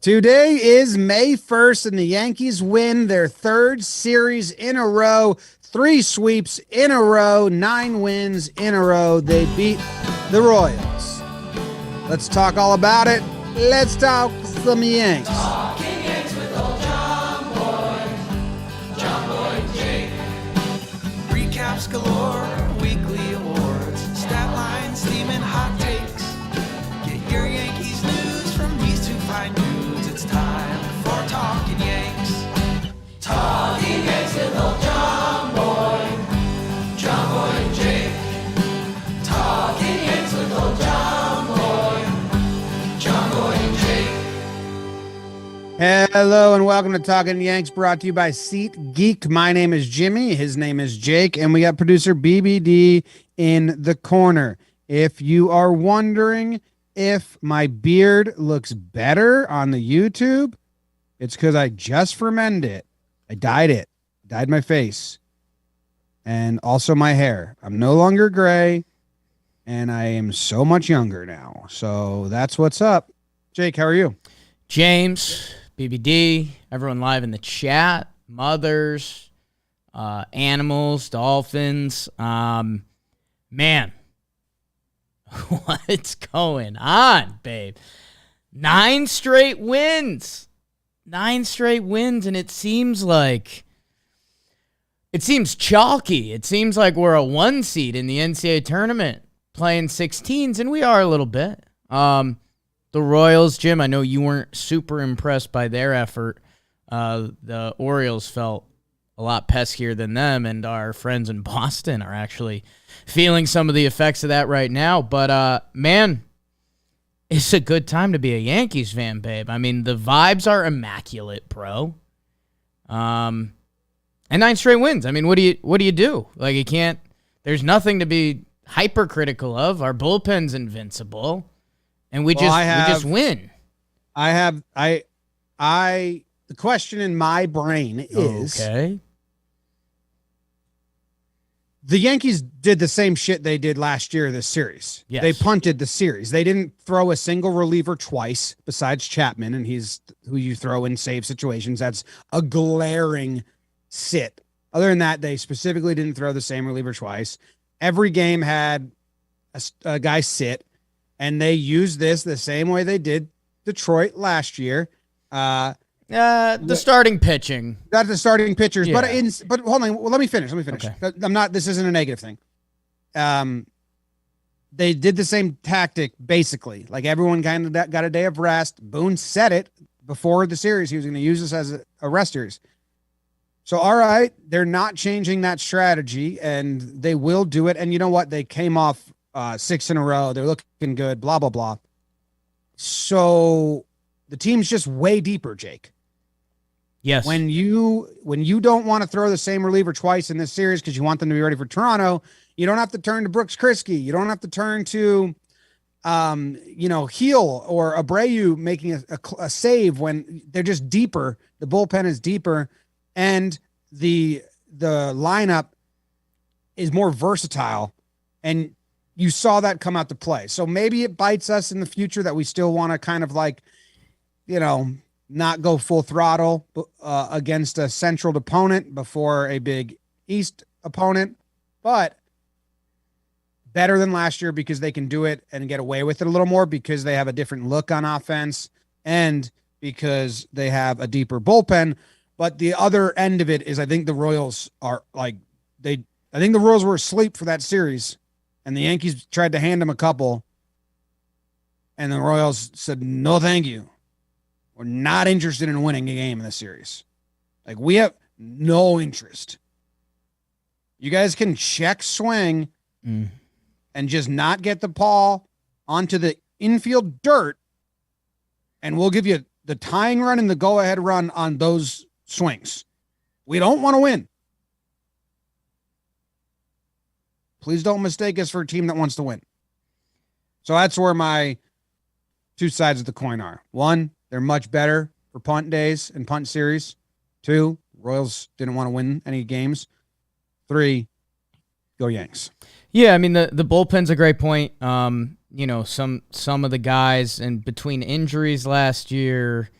Today is May 1st, and the Yankees win their third series in a row, 3 sweeps in a row, 9 wins in a row. They beat the Royals. Let's talk all about it. Let's talk some Yanks. Talking Yanks with old John Boy, and Jake. Recaps galore, weekly awards, stat lines, steam and hot takes. Get your Yankees news from these two fine dudes. It's time for Talkin' Yanks. Talkin' Yanks with old John Boy, and Jake. Talkin' Yanks with old John Boy, and Jake. Hello and welcome to Talkin' Yanks, brought to you by SeatGeek. My name is Jimmy. His name is Jake, and we got producer BBD in the corner. If you are wondering if my beard looks better on the YouTube, it's because I just fermented it. I dyed my face, and also my hair. I'm no longer gray, and I am so much younger now. So that's what's up. Jake, how are you? James, BBD, everyone live in the chat, mothers, animals, dolphins. Man, what's going on, babe? 9 straight wins. 9 straight wins, and it seems chalky. It seems like we're a 1 seed in the NCAA tournament playing 16s, and we are a little bit. The Royals, Jim, I know you weren't super impressed by their effort. The Orioles felt a lot peskier than them, and our friends in Boston are actually feeling some of the effects of that right now. But, man, it's a good time to be a Yankees fan, babe. I mean, the vibes are immaculate, bro. And 9 straight wins. I mean, what do you do? Like, you can't – there's nothing to be hypercritical of. Our bullpen's invincible. And we just win. The question in my brain is, okay, the Yankees did the same shit they did last year this series. Yes. They punted the series. They didn't throw a single reliever twice besides Chapman, and he's who you throw in save situations. That's a glaring sit. Other than that, they specifically didn't throw the same reliever twice. Every game had a guy sit. And they used this the same way they did Detroit last year. The starting pitching. Not the starting pitchers, Yeah. but hold on. Well, let me finish. Okay. This isn't a negative thing. They did the same tactic, basically. Like, everyone kind of got a day of rest. Boone said it before the series. He was going to use this as a rest series. So, all right, they're not changing that strategy, and they will do it. And you know what? They came off 6 in a row. They're looking good, blah, blah, blah. So the team's just way deeper, Jake. Yes. When you don't want to throw the same reliever twice in this series because you want them to be ready for Toronto, you don't have to turn to Brooks Kriske. You don't have to turn to, Heel or Abreu making a save when they're just deeper. The bullpen is deeper, and the lineup is more versatile, and you saw that come out to play. So maybe it bites us in the future that we still want to kind of not go full throttle against a central opponent before a big East opponent, but better than last year because they can do it and get away with it a little more because they have a different look on offense and because they have a deeper bullpen. But the other end of it is I think the Royals are I think the Royals were asleep for that series. And the Yankees tried to hand him a couple, and the Royals said, no, thank you. We're not interested in winning a game in this series. Like, we have no interest. You guys can check swing and just not get the ball onto the infield dirt, and we'll give you the tying run and the go-ahead run on those swings. We don't want to win. Please don't mistake us for a team that wants to win. So that's where my 2 sides of the coin are. 1, they're much better for punt days and punt series. 2, Royals didn't want to win any games. 3, go Yanks. Yeah, I mean, the bullpen's a great point. Some of the guys, and between injuries last year,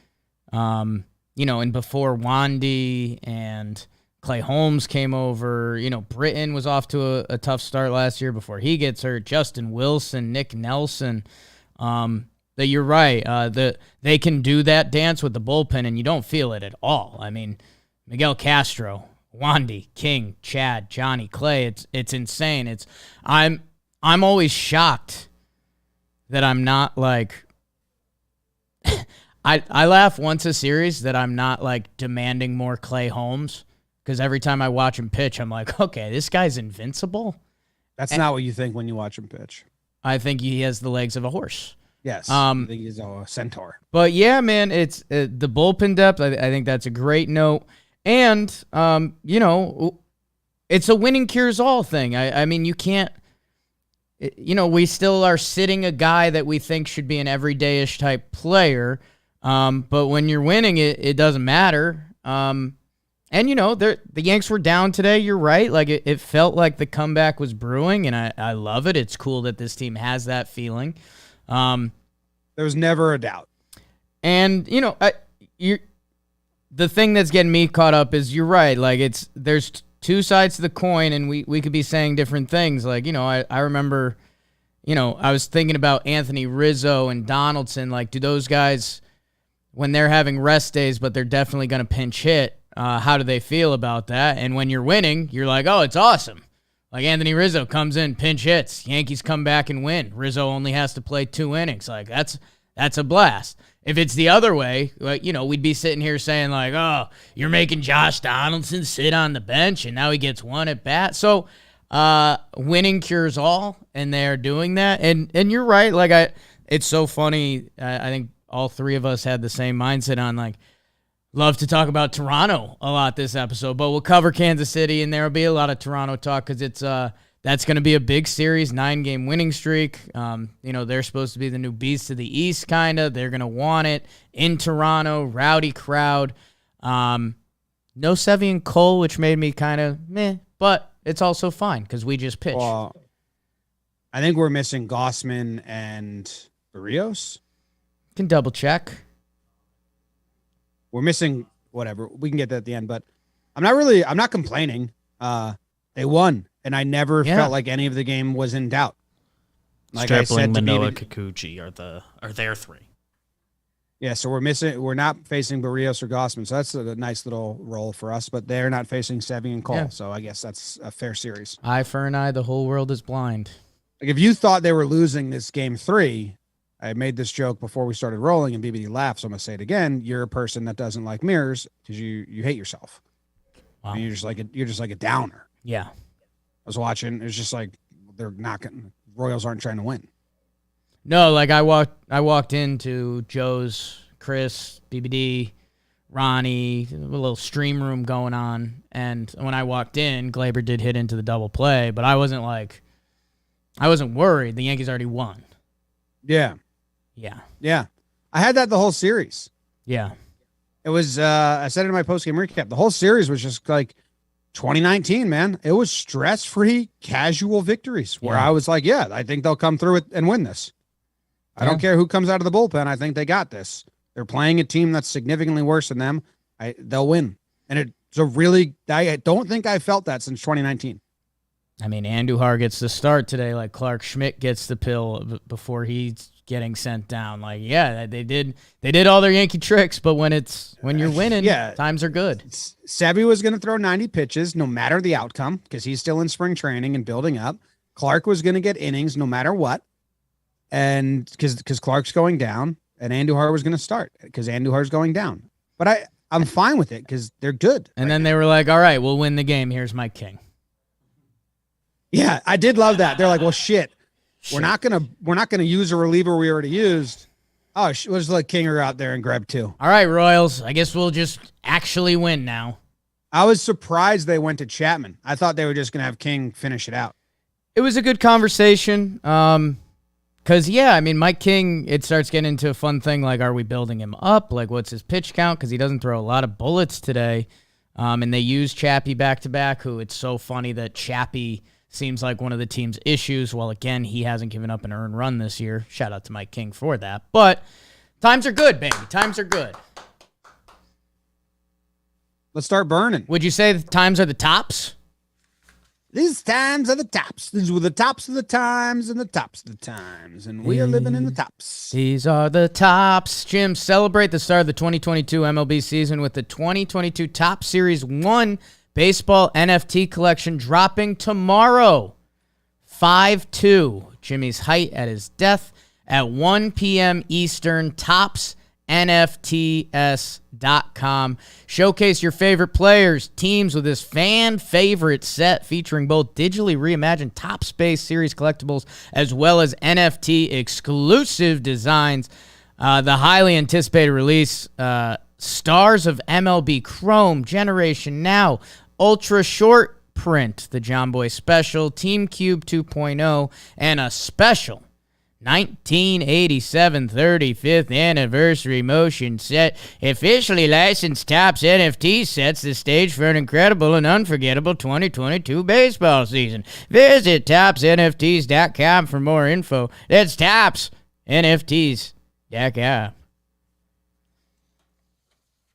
And before Wandy and Clay Holmes came over, Britton was off to a tough start last year before he gets hurt. Justin Wilson, Nick Nelson. That you're right. They can do that dance with the bullpen, and you don't feel it at all. I mean, Miguel Castro, Wandy, King, Chad, Johnny, Clay. It's insane. I'm always shocked that I'm not like. I laugh once a series that I'm not like demanding more Clay Holmes, because every time I watch him pitch, I'm like, okay, this guy's invincible. That's not what you think when you watch him pitch. I think he has the legs of a horse. Yes, I think he's a centaur. But yeah, man, it's the bullpen depth. I think that's a great note, and it's a winning cures all thing. I mean, you can't. We still are sitting a guy that we think should be an everyday-ish type player, but when you're winning, it doesn't matter. And the Yanks were down today. You're right. Like it felt like the comeback was brewing, and I love it. It's cool that this team has that feeling. There was never a doubt. And the thing that's getting me caught up is you're right. Like there's two sides to the coin, and we could be saying different things. Like I remember, I was thinking about Anthony Rizzo and Donaldson. Like, do those guys, when they're having rest days, but they're definitely going to pinch hit? How do they feel about that? And when you're winning, you're like, oh, it's awesome. Like Anthony Rizzo comes in, pinch hits. Yankees come back and win. Rizzo only has to play 2 innings. Like that's a blast. If it's the other way, like, we'd be sitting here saying like, oh, you're making Josh Donaldson sit on the bench and now he gets 1 at bat. So winning cures all, and they're doing that. And you're right. Like it's so funny. I think all three of us had the same mindset on like, love to talk about Toronto a lot this episode, but we'll cover Kansas City, and there will be a lot of Toronto talk because that's going to be a big series, 9-game winning streak. They're supposed to be the new beast of the East, kind of. They're going to want it in Toronto, rowdy crowd. No Sevy and Cole, which made me kind of meh, but it's also fine because we just pitch. Well, I think we're missing Gossman and Barrios. Can double check. We're missing whatever. We can get that at the end, but I'm not complaining. They won, and I never felt like any of the game was in doubt. Like Stripling, Manoah, Kikuchi are their 3. Yeah, so we're not facing Barrios or Gossman, so that's a nice little role for us, but they're not facing Sevy and Cole, so I guess that's a fair series. Eye for an eye, the whole world is blind. Like if you thought they were losing this game 3, I made this joke before we started rolling, and BBD laughed, so I'm going to say it again. You're a person that doesn't like mirrors because you hate yourself. Wow. And you're just like a downer. Yeah. I was watching. It's just like Royals aren't trying to win. No, like I walked into Joe's, Chris, BBD, Ronnie, a little stream room going on, and when I walked in, Glaber did hit into the double play, but I wasn't worried. The Yankees already won. Yeah. Yeah. I had that the whole series. Yeah. It was, I said it in my postgame recap. The whole series was just like 2019, man. It was stress-free, casual victories where I was like, yeah, I think they'll come through it and win this. I don't care who comes out of the bullpen. I think they got this. They're playing a team that's significantly worse than them. They'll win. And it's I don't think I felt that since 2019. I mean, Andujar gets the start today, like Clark Schmidt gets the pill before he's getting sent down. Like, yeah, they did all their Yankee tricks, but when you're winning, times are good. Sevy was going to throw 90 pitches no matter the outcome because he's still in spring training and building up. Clark was going to get innings no matter what, and because Clark's going down, and Andujar was going to start because Andujar's going down. But I'm fine with it because they're good. And then they were like, all right, we'll win the game. Here's Mike King. Yeah, I did love that. They're like, well, shit. We're not gonna use a reliever we already used. Oh, let's let Kinger out there and grab 2. All right, Royals. I guess we'll just actually win now. I was surprised they went to Chapman. I thought they were just gonna have King finish it out. It was a good conversation. Because I mean, Mike King. It starts getting into a fun thing. Like, are we building him up? Like, what's his pitch count? Because he doesn't throw a lot of bullets today. And they use Chappie back to back. Who it's so funny that Chappie seems like one of the team's issues. Well, again, he hasn't given up an earned run this year. Shout out to Mike King for that. But times are good, baby. Times are good. Let's start burning. Would you say the times are the tops? These times are the tops. These were the tops of the times and the tops of the times. And we are living in the tops. These are the tops. Jim, celebrate the start of the 2022 MLB season with the 2022 Top Series 1 Baseball NFT collection dropping tomorrow. 5/2. Jimmy's height at his death at 1 p.m. Eastern. TopsNFTs.com. Showcase your favorite players, teams with this fan favorite set featuring both digitally reimagined Top Space Series collectibles as well as NFT exclusive designs. The highly anticipated release, Stars of MLB Chrome, Generation Now, Ultra Short Print, the John Boy Special, Team Cube 2.0, and a special 1987 35th anniversary motion set. Officially licensed Topps NFT sets the stage for an incredible and unforgettable 2022 baseball season. Visit TopsNFTs.com for more info. That's TopsNFTs.com.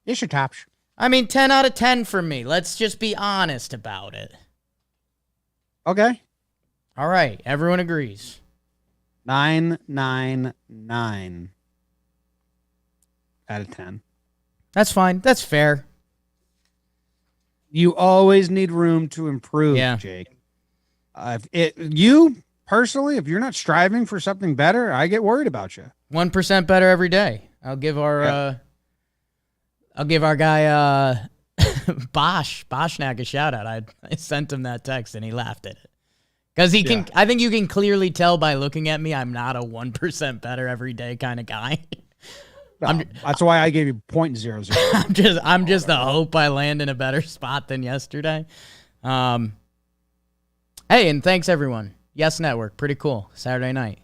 It's your tops. I mean, 10 out of 10 for me. Let's just be honest about it. Okay. All right. Everyone agrees. 999 out of 10. That's fine. That's fair. You always need room to improve, Yeah. Jake. You personally, if you're not striving for something better, I get worried about you. 1% better every day. I'll give our guy Boschnack a shout out. I sent him that text and he laughed at it. Because he can, I think you can clearly tell by looking at me, I'm not a 1% better every day kind of guy. No, that's why I gave you 0.00. I'm just the hope I land in a better spot than yesterday. Hey, and thanks everyone. Yes Network, pretty cool. Saturday night.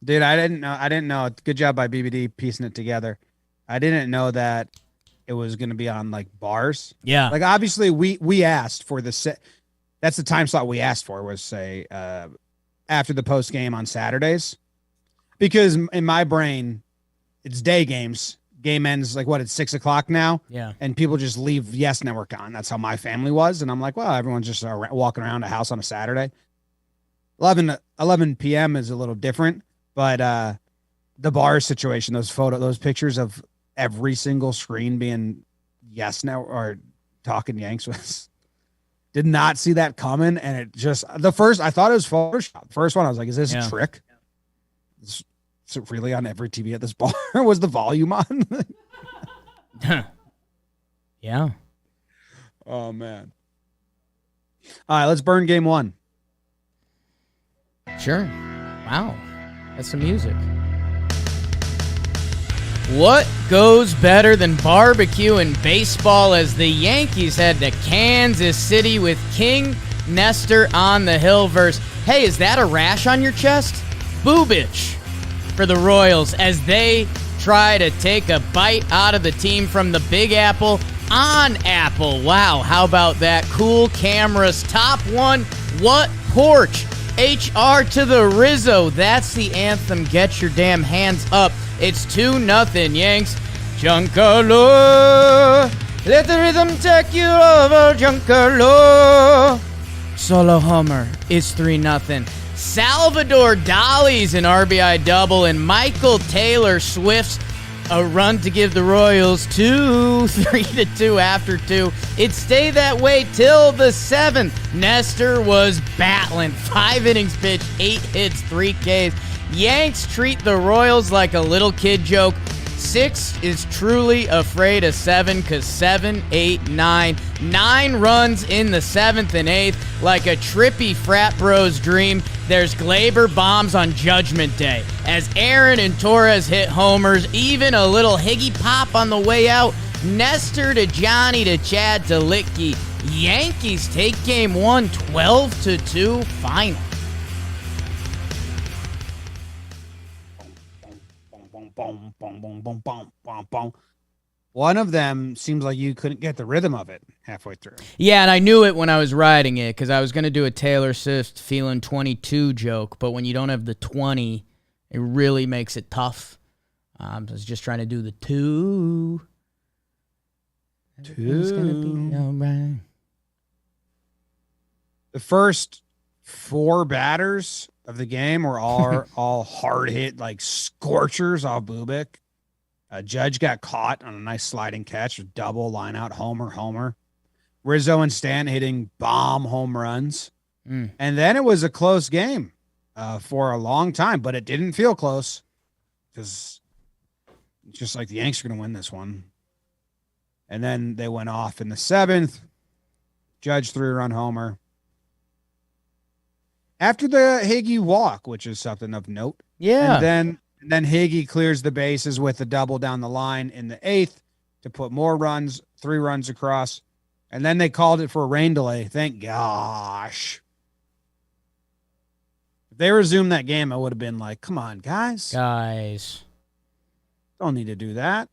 Dude, I didn't know. Good job by BBD piecing it together. I didn't know that it was going to be on like bars. Yeah. Like obviously we asked for the set. That's the time slot we asked for, was say after the post game on Saturdays, because in my brain it's day games. Game ends like it's 6 o'clock now. Yeah. And people just leave Yes Network on. That's how my family was. And I'm like, well, everyone's just walking around a house on a Saturday. 11 p.m. is a little different, but the bar situation, those pictures of every single screen being Yes Network or Talkin Yanks was. Did not see that coming, and it just I thought it was Photoshop. First one, I was like, "Is this a trick? Is it really on every TV at this bar? Was the volume on?" Yeah. Oh man! All right, let's burn game one. Sure. Wow, that's some music. What goes better than barbecue and baseball as the Yankees head to Kansas City with King Nestor on the hill versus, hey, is that a rash on your chest? Boobich for the Royals as they try to take a bite out of the team from the Big Apple on Apple. Wow, how about that? Cool cameras. Top one, what porch? HR to the Rizzo. That's the anthem. Get your damn hands up. It's 2-0 Yanks. Giancarlo, let the rhythm take you over, Giancarlo. Solo homer. It's 3-0. Salvador Dali's an RBI double, and Michael Taylor Swift's a run to give the Royals 3-2 after 2. It stayed that way till the 7th. Nestor was battling. 5 innings pitched, 8 hits, 3 Ks. Yanks treat the Royals like a little kid joke. 6 is truly afraid of 7 because 7, 8, 9. 9 runs in the 7th and 8th like a trippy frat bro's dream. There's Glaber bombs on Judgment Day as Aaron and Torres hit homers. Even a little Higgy pop on the way out. Nestor to Johnny to Chad to Litke. Yankees take game 1, 12-2 final. Boom, boom, boom, boom, boom, boom, boom. One of them seems like you couldn't get the rhythm of it halfway through. Yeah, and I knew it when I was writing it because I was going to do a Taylor Swift feeling 22 joke, but when you don't have the 20, it really makes it tough. I was just trying to do the 2. Everything's gonna be all right. The first 4 batters of the game were all hard hit, like scorchers off Bubik. Judge got caught on a nice sliding catch, double line out, homer. Rizzo and Stan hitting bomb home runs. And then it was a close game for a long time, but it didn't feel close because it's just like the Yanks are going to win this one. And then they went off in the 7th. Judge 3-run homer. After the Higgy walk, which is something of note. Yeah. And then Higgy clears the bases with a double down the line in the 8th to put more runs, 3 runs across. And then they called it for a rain delay. Thank gosh. If they resumed that game, I would have been like, come on, guys. Don't need to do that.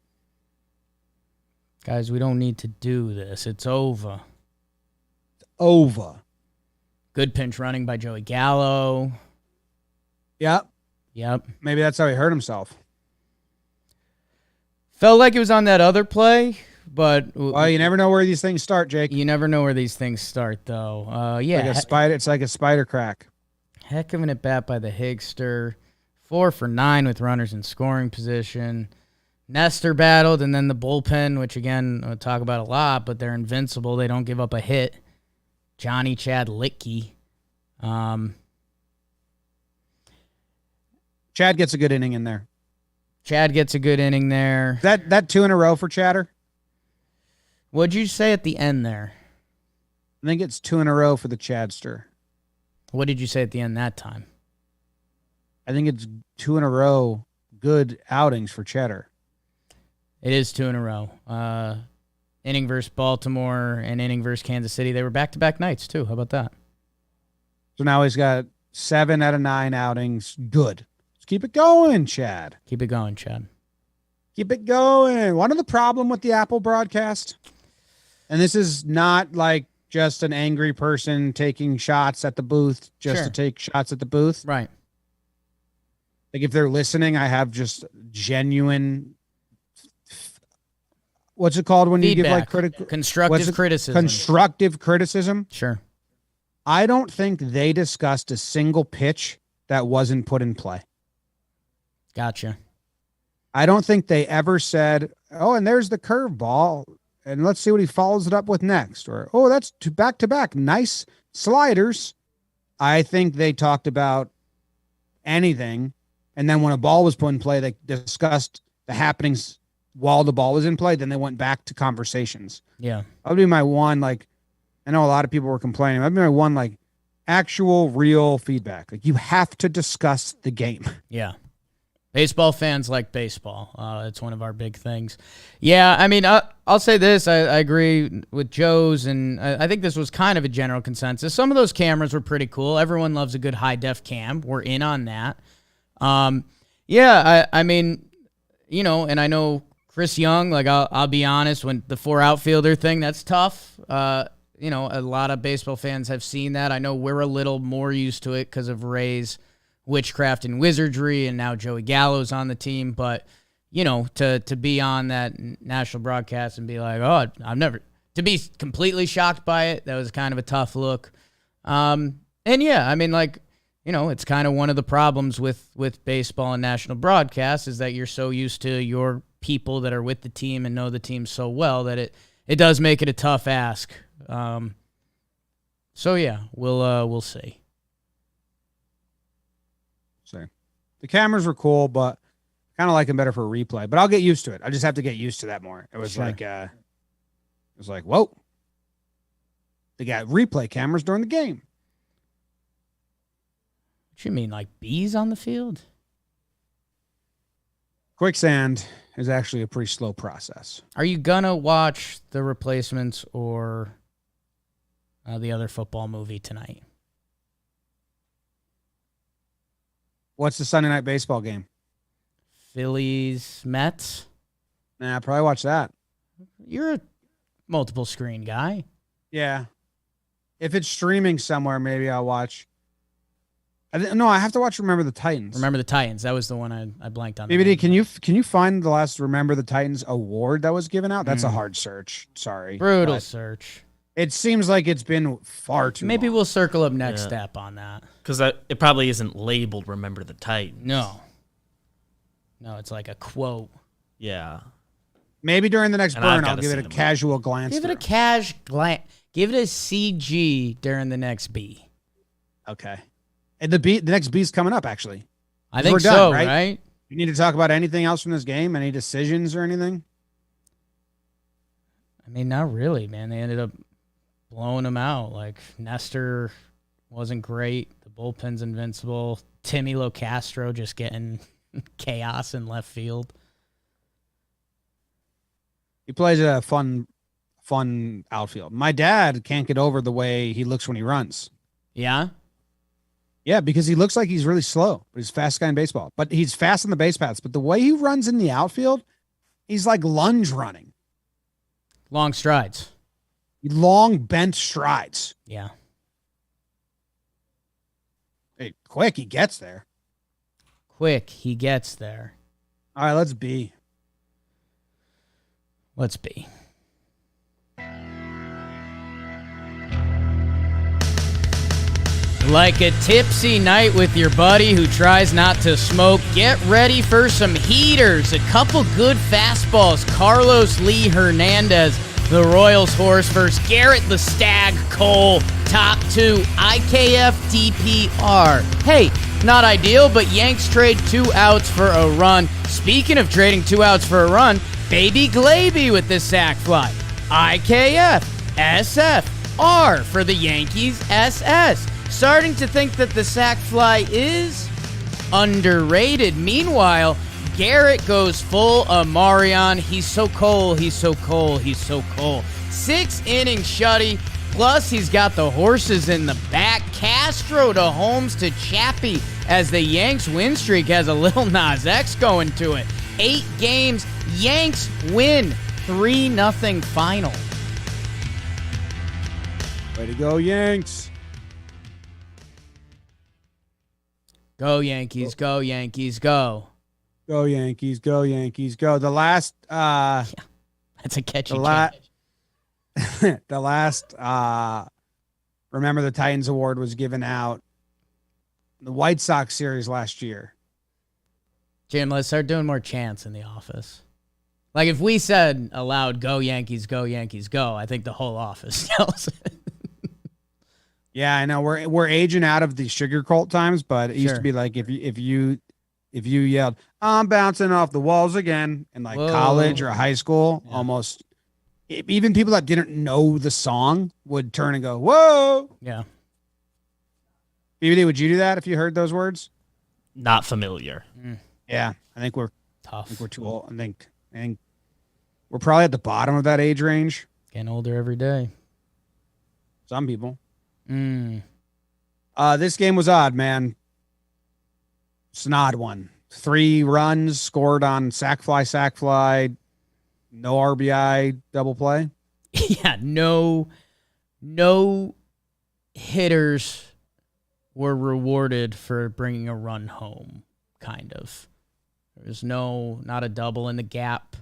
Guys, we don't need to do this. It's over. Good pinch running by Joey Gallo. Yep. Maybe that's how he hurt himself. Felt like it was on that other play, but... Well, you never know where these things start, Jake. You never know where these things start, though. Yeah. It's like a spider crack. Heck of an at-bat by the Higster. 4 for 9 with runners in scoring position. Nestor battled, and then the bullpen, which, again, I'll talk about a lot, but they're invincible. They don't give up a hit. Johnny Chad Litke. Chad gets a good inning in there. That 2 in a row for Chatter? What'd you say at the end there? I think it's 2 in a row for the Chadster. What did you say at the end that time? I think it's 2 in a row good outings for Cheddar. It is 2 in a row. Inning versus Baltimore and inning versus Kansas City. They were back-to-back nights, too. How about that? So now he's got 7 out of 9 outings. Good. Let's keep it going, Chad. Keep it going, Chad. Keep it going. One of the problem with the Apple broadcast, and this is not like just an angry person taking shots at the booth just to take shots at the booth. Right. Like if they're listening, I have just genuine... What's it called when Feedback. you give like critical constructive criticism? Constructive criticism. Sure. I don't think they discussed a single pitch that wasn't put in play. Gotcha. I don't think they ever said, "Oh, and there's the curveball, and let's see what he follows it up with next," or "Oh, that's back to back, nice sliders." I think they talked about anything, and then when a ball was put in play, they discussed the happenings while the ball was in play, then they went back to conversations. Yeah. That would be my one, like, I know a lot of people were complaining. That'd be my one, like, actual, real feedback. Like, you have to discuss the game. Yeah. Baseball fans like baseball. It's one of our big things. Yeah, I mean, I'll say this. I agree with Joe's, and I think this was kind of a general consensus. Some of those cameras were pretty cool. Everyone loves a good high-def cam. We're in on that. Yeah, I mean, you know, and I know Chris Young, like I'll be honest, when the 4 outfielder thing, that's tough. You know, a lot of baseball fans have seen that. I know we're a little more used to it because of Ray's witchcraft and wizardry, and now Joey Gallo's on the team. But, you know, to be on that national broadcast and be like, oh, to be completely shocked by it, that was kind of a tough look. And yeah, I mean, like, you know, it's kind of one of the problems with baseball and national broadcasts is that you're so used to your people that are with the team and know the team so well that it does make it a tough ask. So yeah, we'll see. The cameras were cool, but kind of like them better for a replay. But I'll get used to it. I just have to get used to that more. It was like, whoa, they got replay cameras during the game. What you mean, like bees on the field? Quicksand is actually a pretty slow process. Are you gonna watch The Replacements or the other football movie tonight? What's the Sunday night baseball game? Phillies, Mets? Nah, I'll probably watch that. You're a multiple screen guy. Yeah. If it's streaming somewhere, maybe I'll watch. No, I have to watch Remember the Titans. Remember the Titans. That was the one I blanked on. BBD, can you find the last Remember the Titans award that was given out? That's a hard search. Sorry. Brutal search. It seems like it's been far too Maybe long. we'll circle up next step on that. Because it probably isn't labeled Remember the Titans. No, it's like a quote. Yeah. Maybe during the next And I've burn, I'll gotta give see it a the movie. casual glance. Give it a through. cash glance. Give it a CG during the next B. Okay. And the next B's coming up, actually. I think we're done, so, right? right? You need to talk about anything else from this game? Any decisions or anything? I mean, not really, man. They ended up blowing them out. Like, Nestor wasn't great. The bullpen's invincible. Timmy LoCastro just getting chaos in left field. He plays a fun outfield. My dad can't get over the way he looks when he runs. Yeah? Yeah, because he looks like he's really slow, but he's the fastest guy in baseball. But he's fast on the base paths. But the way he runs in the outfield, he's like lunge running. Long strides. Long bent strides. Yeah. Hey, quick, he gets there. Quick, he gets there. All right, let's be. Let's be. Like a tipsy night with your buddy who tries not to smoke, get ready for some heaters. A couple good fastballs. Carlos Lee Hernandez, the Royals horse, versus Garrett the Stag Cole. Top two, IKF DPR. Hey, not ideal, but Yanks trade 2 outs for a run. Speaking of trading 2 outs for a run, Baby Glaby with the sac fly. IKF, SF, R for the Yankees, SS. Starting to think that the sac fly is underrated. Meanwhile, Garrett goes full Amarion. He's so cold, he's so cold, he's so cold. 6-inning shutty, plus he's got the horses in the back. Castro to Holmes to Chappie as the Yanks win streak has a little Nas X going to it. 8 games, Yanks win 3-0 final. Way to go, Yanks. Go Yankees, go Yankees, go. Go Yankees, go Yankees, go. The last That's a catchy the chant. the last Remember the Titans award was given out the White Sox series last year. Jim, let's start doing more chants in the office. Like if we said aloud, go Yankees, go Yankees, go, I think the whole office yells it. Yeah, I know we're aging out of the sugar cult times, but it used to be like if you yelled, "I'm bouncing off the walls again" in like college or high school, almost even people that didn't know the song would turn and go, "Whoa!" Yeah. BBD, would you do that if you heard those words? Not familiar. Yeah, I think we're Tough. I think we're too old. I think we're probably at the bottom of that age range. Getting older every day. Some people. Mm. This game was odd, man. It's an odd one. 3 runs scored on sac fly, no RBI, double play. Yeah, no hitters were rewarded for bringing a run home, kind of. There was not a double in the gap.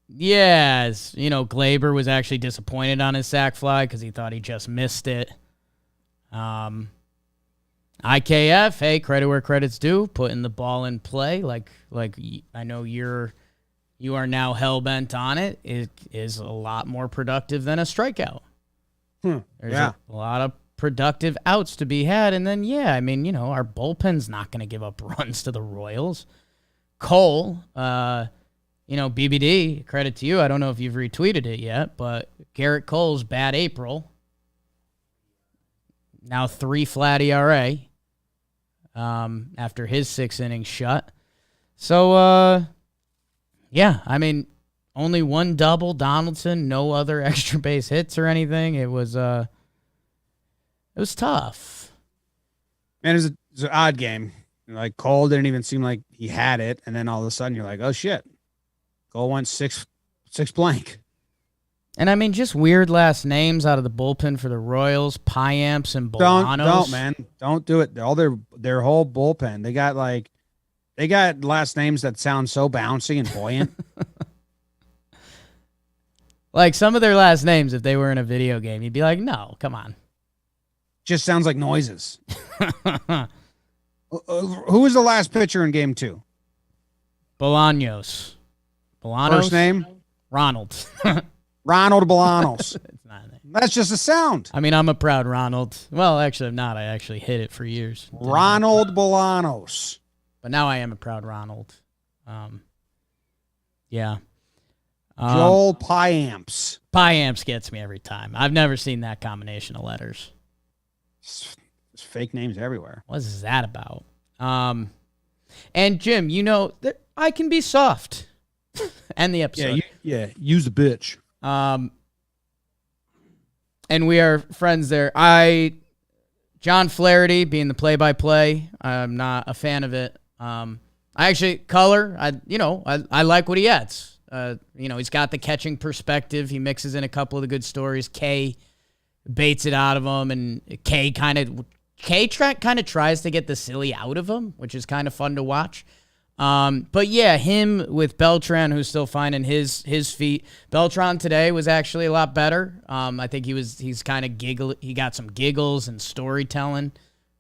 Yes, Glaber was actually disappointed on his sac fly because he thought he just missed it. IKF, hey, credit where credit's due, putting the ball in play. Like I know you are now hell bent on it. It is a lot more productive than a strikeout. There's a lot of productive outs to be had, and then our bullpen's not going to give up runs to the Royals. Cole, BBD, credit to you. I don't know if you've retweeted it yet, but Garrett Cole's bad April. Now 3 flat ERA after his 6-inning shut. So, only 1 double, Donaldson, no other extra base hits or anything. It was tough. Man, it was an odd game. Like Cole didn't even seem like he had it, and then all of a sudden you're like, oh shit. Cole went 6 blank. And I mean, just weird last names out of the bullpen for the Royals, Piamps and Bolanos. Don't, man. Don't do it. All their whole bullpen. They got last names that sound so bouncy and buoyant. Like some of their last names, if they were in a video game, you'd be like, no, come on. Just sounds like noises. Who was the last pitcher in game 2? Bolanos. First name? Ronald. Ronald Bolanos. It's not a name. That's just a sound. I mean, I'm a proud Ronald. Well, actually, I'm not. I actually hit it for years. Ronald Bolanos. But now I am a proud Ronald. Yeah. Joel Piamps. Piamps gets me every time. I've never seen that combination of letters. There's fake names everywhere. What is that about? And Jim, you know that I can be soft. End the episode. Use the bitch. And we are friends there. John Flaherty being the play-by-play, I'm not a fan of it. I actually color. I like what he adds. He's got the catching perspective. He mixes in a couple of the good stories. Kay baits it out of him, and Kay kind of tries to get the silly out of him, which is kind of fun to watch. But yeah, him with Beltran, who's still finding his feet. Beltran today was actually a lot better. I think he's kind of giggle. He got some giggles and storytelling.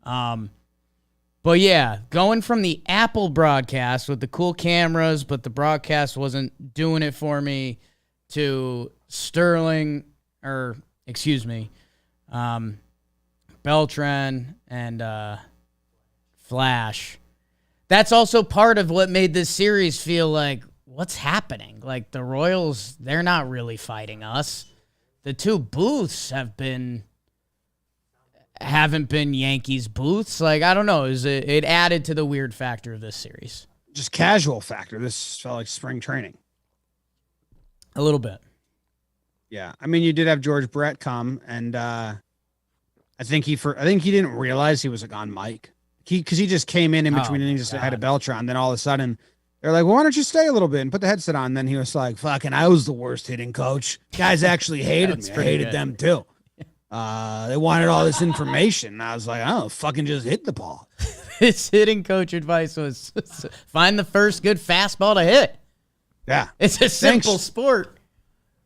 But yeah, going from the Apple broadcast with the cool cameras, but the broadcast wasn't doing it for me, to Beltran and Flash. That's also part of what made this series feel like, what's happening? Like, the Royals, they're not really fighting us. The two booths haven't been Yankees booths. Like, I don't know. It added to the weird factor of this series. Just casual factor. This felt like spring training. A little bit. Yeah. I mean, you did have George Brett come, and I think he didn't realize he was like on mic. Because he just came in between innings, just had a Beltran. Then all of a sudden, they're like, well, why don't you stay a little bit and put the headset on? And then he was like, fucking, I was the worst hitting coach. Guys actually hated me. I hated them too. They wanted all this information. And I was like, oh, fucking just hit the ball. His hitting coach advice was find the first good fastball to hit. Yeah. It's a simple sport.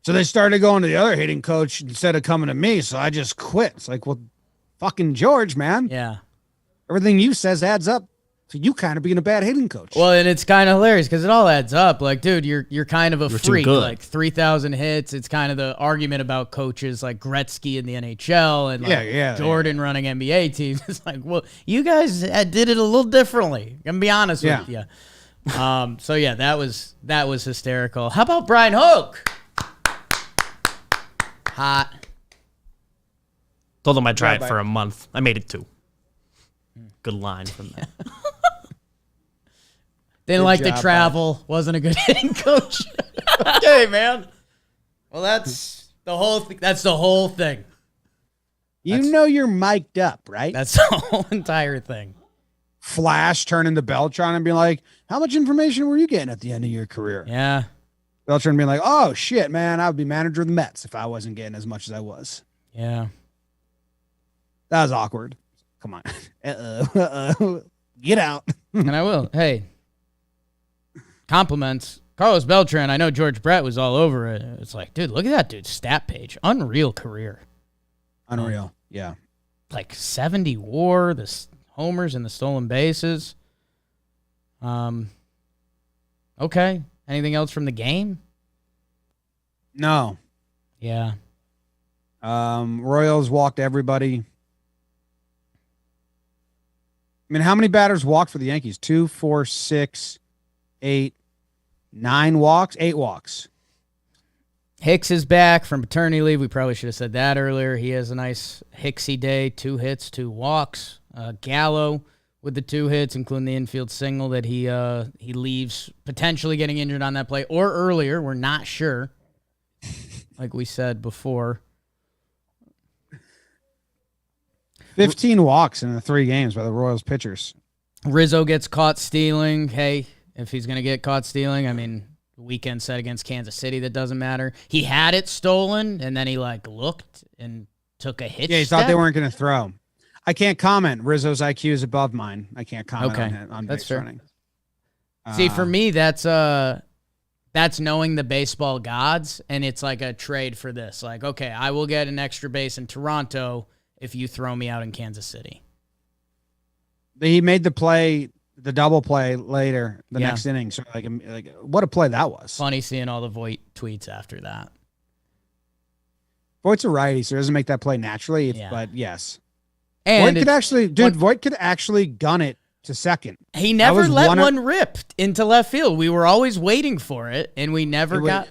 So they started going to the other hitting coach instead of coming to me. So I just quit. It's like, well, fucking George, man. Yeah. Everything you says adds up to you kind of being a bad hitting coach. Well, and it's kind of hilarious because it all adds up. Like, dude, you're kind of a freak. Like 3,000 hits. It's kind of the argument about coaches like Gretzky in the NHL and Jordan running NBA teams. It's like, well, you guys did it a little differently. I'm gonna be honest with you. So yeah, that was hysterical. How about Brian Hoke? Hot. Told him I'd try it for a month. I made it 2. Good line from that. Didn't like to travel. Wasn't a good hitting coach. Okay, man. Well, that's the whole thing. You know you're mic'd up, right? That's the whole entire thing. Flash turning to Beltran and being like, how much information were you getting at the end of your career? Yeah. Beltran being like, oh, shit, man, I would be manager of the Mets if I wasn't getting as much as I was. Yeah. That was awkward. Come on. Get out. And I will. Hey. Compliments. Carlos Beltran, I know George Brett was all over it. It's like, dude, look at that dude's stat page. Unreal career. Unreal. Yeah. Like 70 WAR, the homers and the stolen bases. Okay. Anything else from the game? No. Yeah. Royals walked everybody. I mean, how many batters walked for the Yankees? 2, 4, 6, 8, 9 walks? 8 walks. Hicks is back from paternity leave. We probably should have said that earlier. He has a nice Hicksy day. 2 hits, 2 walks. Gallo with the 2 hits, including the infield single that he leaves, potentially getting injured on that play or earlier. We're not sure, like we said before. 15 walks in the 3 games by the Royals pitchers. Rizzo gets caught stealing. Hey, if he's going to get caught stealing, I mean, weekend set against Kansas City that doesn't matter. He had it stolen, and then he looked and took a hit. Yeah, he thought they weren't going to throw. I can't comment. Rizzo's IQ is above mine. I can't comment on that's base fair. running. See, for me, that's knowing the baseball gods, and it's like a trade for this. Like, okay, I will get an extra base in Toronto if you throw me out in Kansas City. He made the double play later, the next inning. So, like, what a play that was. Funny seeing all the Voit tweets after that. Voigt's a righty, so he doesn't make that play naturally, but yes. And Voit could actually gun it to second. He never let one rip into left field. We were always waiting for it, and we never got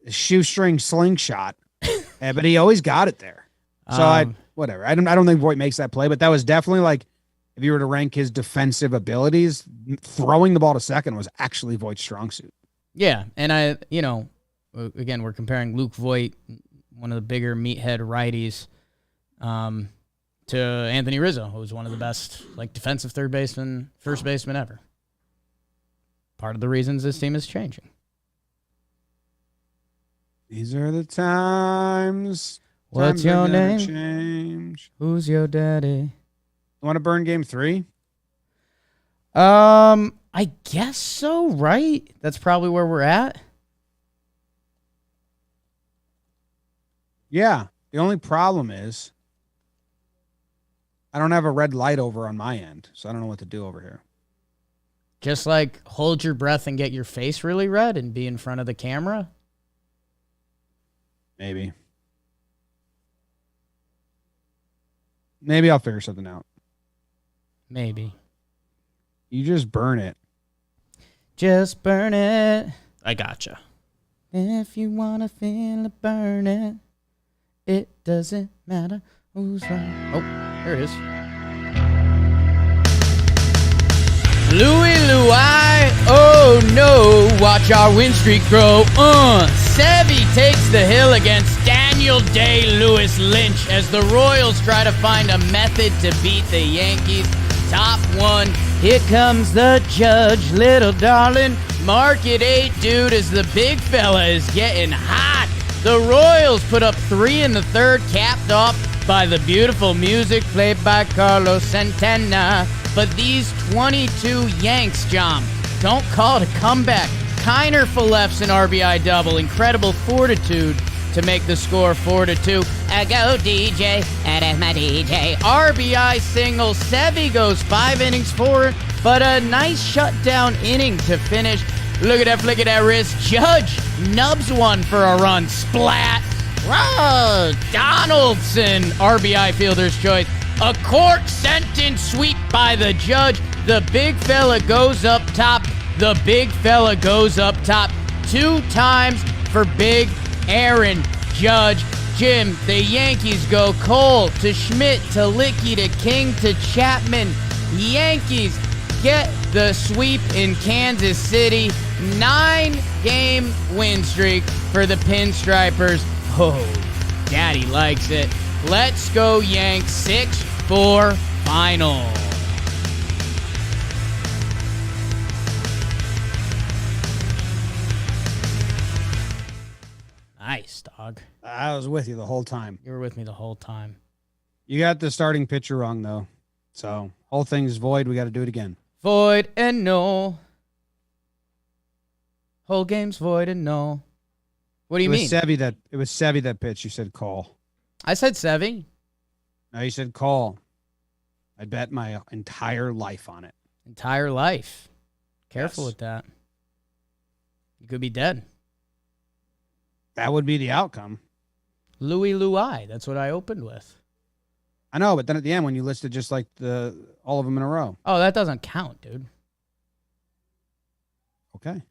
a shoestring slingshot. But he always got it there. So whatever. I don't think Voit makes that play, but that was definitely like, if you were to rank his defensive abilities, throwing the ball to second was actually Voigt's strong suit. Yeah, and again, we're comparing Luke Voit, one of the bigger meathead righties, to Anthony Rizzo, who was one of the best defensive third baseman, first baseman ever. Part of the reasons this team is changing. These are the times. What's your name? Change. Who's your daddy? You want to burn game 3? I guess so, right? That's probably where we're at. Yeah. The only problem is I don't have a red light over on my end, so I don't know what to do over here. Just hold your breath and get your face really red and be in front of the camera? Maybe. Maybe I'll figure something out. Maybe. You just burn it. Just burn it. I gotcha. If you want to feel it, burn it. It doesn't matter who's right. Oh, there it is. Louie, oh no, watch our win streak grow. Sevy takes the hill against Daniel Day-Lewis Lynch as the Royals try to find a method to beat the Yankees. Top 1, here comes the judge, little darling. Mark it 8, dude, as the big fella is getting hot. The Royals put up 3 in the third, capped off by the beautiful music played by Carlos Santana. But these 22 Yanks, John, don't call it a comeback. Kiner for lefts an RBI double. Incredible fortitude to make the score 4-2. I go DJ, that is my DJ. RBI single. Sevy goes 5 innings for it, but a nice shutdown inning to finish. Look at that flick of that wrist. Judge nubs one for a run. Splat. Donaldson, RBI fielder's choice. A cork sentence sweep by the judge. The big fella goes up top. The big fella goes up top 2 times for big Aaron Judge. Jim, the Yankees go Cole to Schmidt to Licky to King to Chapman. Yankees get the sweep in Kansas City. 9-game win streak for the Pinstripers. Oh, Daddy likes it. Let's go Yanks. 6-4 final. Nice, dog. I was with you the whole time. You were with me the whole time. You got the starting pitcher wrong, though. So, whole thing's void. We got to do it again. Void and null. Whole game's void and null. What do you mean? It was Sevy that pitch. You said call. I said Sevy. No, you said call. I bet my entire life on it. Entire life. Careful Yes. with that. You could be dead. That would be the outcome. Louie. That's what I opened with. I know, but then at the end, when you listed just like all of them in a row. Oh, that doesn't count, dude. Okay.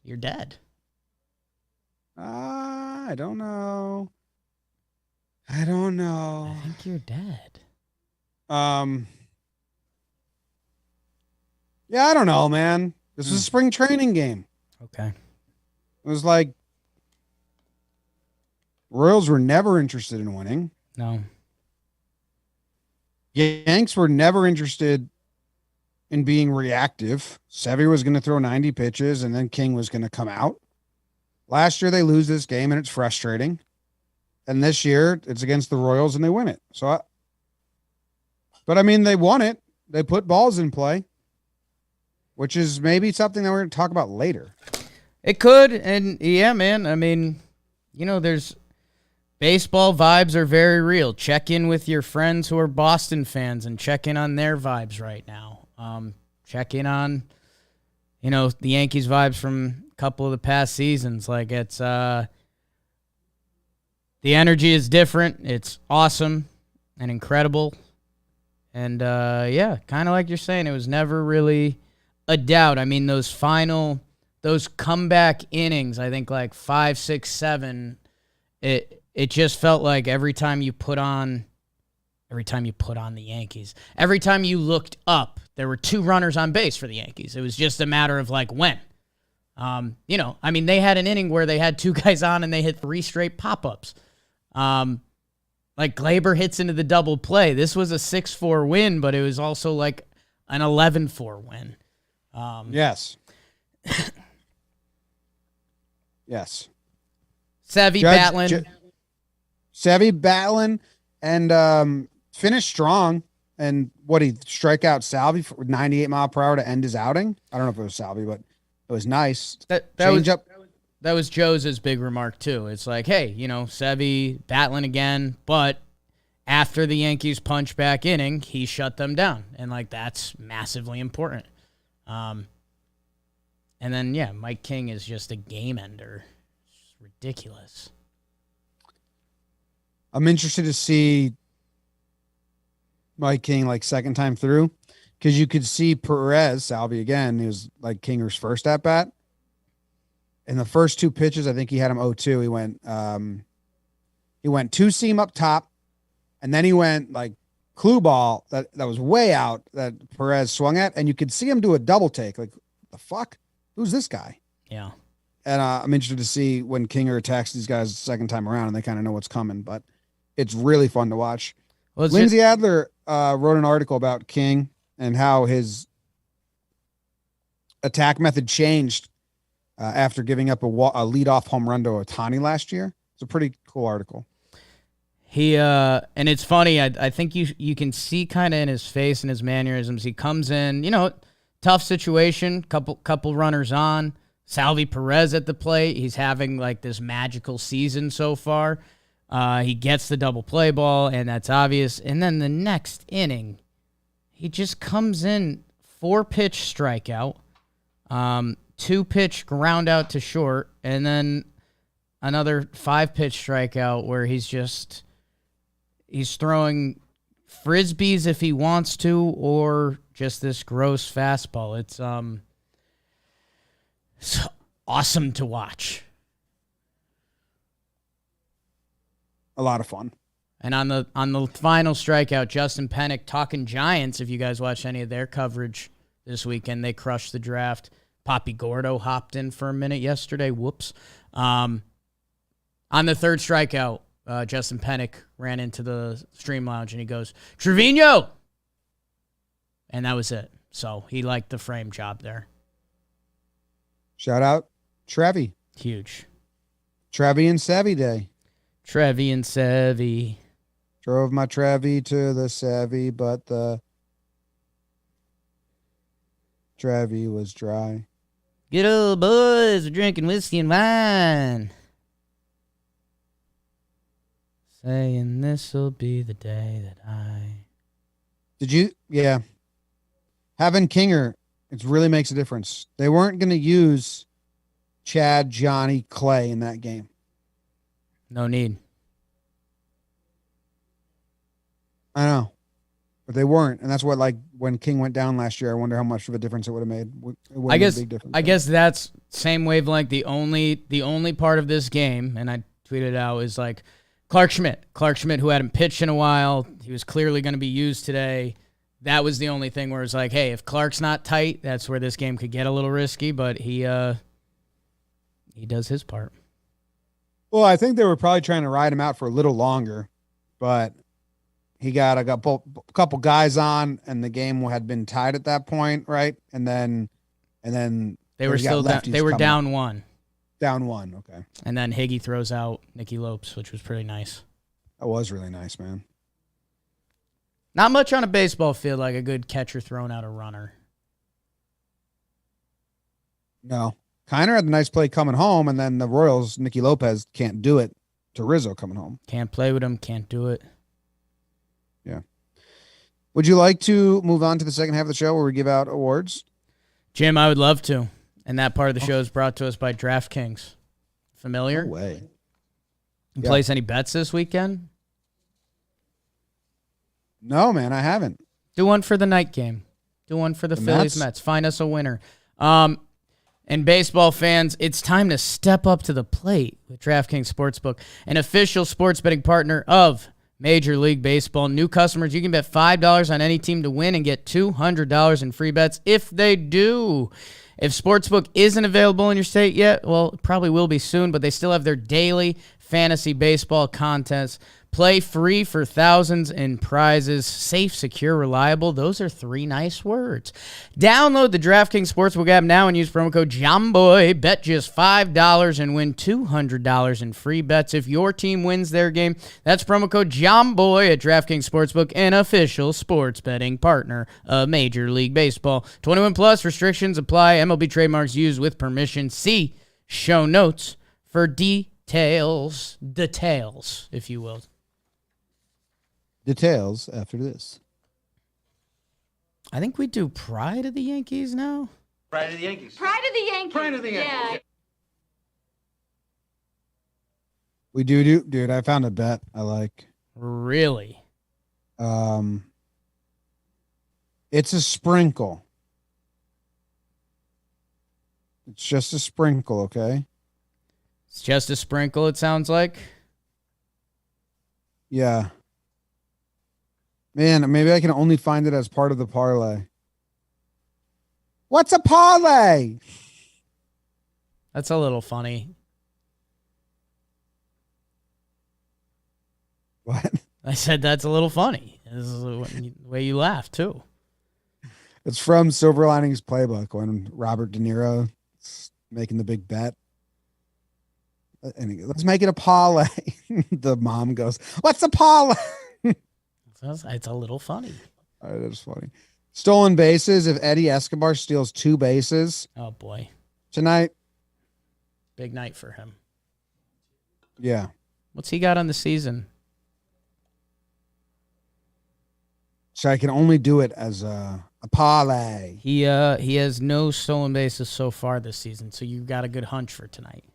You're dead. I don't know. I think you're dead. Yeah, I don't know, man. This was a spring training game. Okay. It was like Royals were never interested in winning. No. Yanks were never interested in being reactive. Sevy was going to throw 90 pitches and then King was going to come out. Last year they lose this game and it's frustrating. And this year it's against the Royals and they win it. But I mean, they won it. They put balls in play, which is maybe something that we're going to talk about later. It could. And yeah, man, I mean, there's baseball vibes are very real. Check in with your friends who are Boston fans and check in on their vibes right now. Check in on, the Yankees vibes from a couple of the past seasons. Like it's, the energy is different. It's awesome and incredible. And, kind of like you're saying, it was never really a doubt. I mean, those comeback innings, I think like 5, 6, 7, it just felt like every time you put on the Yankees, every time you looked up, there were 2 runners on base for the Yankees. It was just a matter of like when. They had an inning where they had 2 guys on and they hit 3 straight pop-ups. Like Glaber hits into the double play. This was a 6-4 win, but it was also like an 11-4 win. Yes. Yes. Sevy battling. Sevy battling and finished strong. And he strike out Salvi for 98 mile per hour to end his outing. I don't know if it was Salvi, but it was nice. That was Joe's big remark, too. It's like, hey, Sevy battling again, but after the Yankees punch back inning, he shut them down. And, that's massively important. And then, Mike King is just a game ender. It's ridiculous. I'm interested to see Mike King, second time through, because you could see Perez, Salvi again, he was, Kinger's first at-bat. In the first 2 pitches, I think he had him 0-2. He went 2-seam up top, and then he went clue ball that was way out that Perez swung at, and you could see him do a double take. The fuck? Who's this guy? Yeah. And I'm interested to see when Kinger attacks these guys the second time around, and they kind of know what's coming. But it's really fun to watch. Well, Lindsay Adler wrote an article about King and how his attack method changed after giving up a leadoff home run to Ohtani last year. It's a pretty cool article. He and it's funny. I think you can see kind of in his face and his mannerisms. He comes in, tough situation, couple runners on. Salvi Perez at the plate. He's having this magical season so far. He gets the double play ball, and that's obvious. And then the next inning, he just comes in 4-pitch strikeout. 2-pitch ground out to short, and then another 5-pitch strikeout where he's throwing frisbees if he wants to, or just this gross fastball. It's awesome to watch. A lot of fun. And on the final strikeout, Justin Pennick talking Giants. If you guys watched any of their coverage this weekend, they crushed the draft. Poppy Gordo hopped in for a minute yesterday. Whoops. On the third strikeout, Justin Pennick ran into the stream lounge and he goes, Trevino! And that was it. So he liked the frame job there. Shout out Trevi. Huge. Trevi and Savvy Day. Trevi and Savvy. Drove my Trevi to the Savvy, but the Trevi was dry. Good old boys are drinking whiskey and wine. Saying this'll be the day that I... Did you? Yeah. Having Kinger, it really makes a difference. They weren't going to use Chad, Johnny, Clay in that game. No need. I know. But they weren't. And that's what, when King went down last year, I wonder how much of a difference it would have made. I guess that's same wavelength. The only part of this game, and I tweeted out, is Clark Schmidt. Clark Schmidt, who hadn't pitched in a while. He was clearly going to be used today. That was the only thing where it's hey, if Clark's not tight, that's where this game could get a little risky, but he does his part. Well, I think they were probably trying to ride him out for a little longer, but he got a couple guys on, and the game had been tied at that point, right? And then They were still down. They were down one. Down one, okay. And then Higgy throws out Nicky Lopes, which was pretty nice. That was really nice, man. Not much on a baseball field like a good catcher throwing out a runner. No. Kiner had a nice play coming home, and then the Royals, Nicky Lopez, can't do it to Rizzo coming home. Can't play with him, can't do it. Yeah. Would you like to move on to the second half of the show where we give out awards? Jim, I would love to. And that part of the show is brought to us by DraftKings. Familiar? No way. You place any bets this weekend? No, man, I haven't. Do one for the night game. Do one for the Phillies Mets. Find us a winner. And baseball fans, it's time to step up to the plate with DraftKings Sportsbook, an official sports betting partner of Major League Baseball. New customers, you can bet $5 on any team to win and get $200 in free bets if they do. If Sportsbook isn't available in your state yet, well, it probably will be soon, but they still have their daily fantasy baseball contests. Play free for thousands in prizes. Safe, secure, reliable. Those are 3 nice words. Download the DraftKings Sportsbook app now and use promo code JOMBOY. Bet just $5 and win $200 in free bets if your team wins their game. That's promo code JOMBOY at DraftKings Sportsbook, an official sports betting partner of Major League Baseball. 21 plus restrictions apply. MLB trademarks used with permission. See show notes for details, if you will. Details after this. I think we do Pride of the Yankees now. Pride of the Yankees. Pride of the Yankees. Pride of the Yankees. Yeah. We do, dude. I found a bet I like. Really? It's a sprinkle. It's just a sprinkle, okay? It's just a sprinkle, it sounds like. Yeah. Man, maybe I can only find it as part of the parlay. What's a parlay? That's a little funny. What? I said that's a little funny. This is the way you laugh, too. It's from Silver Linings Playbook when Robert De Niro is making the big bet. And he goes, let's make it a parlay. The mom goes, what's a parlay? It's a little funny. It is funny. Stolen bases. If Eddie Escobar steals 2 bases Oh, boy. tonight, Big night for him. yeah. What's he got on the season? So I can only do it as a parlay. He has no stolen bases so far this season, so you got a good hunch for tonight.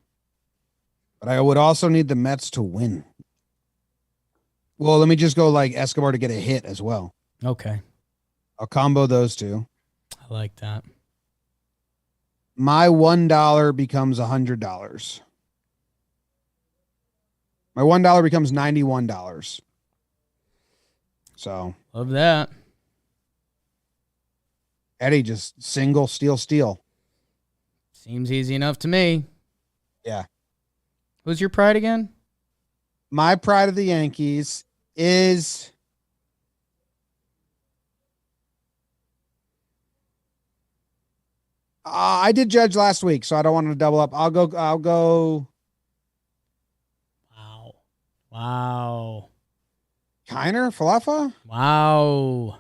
But I would also need the Mets to win. Well, let me just go like Escobar to get a hit as well. Okay. I'll combo those two. I like that. My $1 becomes $100. My $1 becomes $91. So Love that. Eddie just single, steal. Seems easy enough to me. Yeah. Who's your pride again? My pride of the Yankees is I did Judge last week, so I don't want to double up. I'll go Wow. Kiner, Falefa? Wow.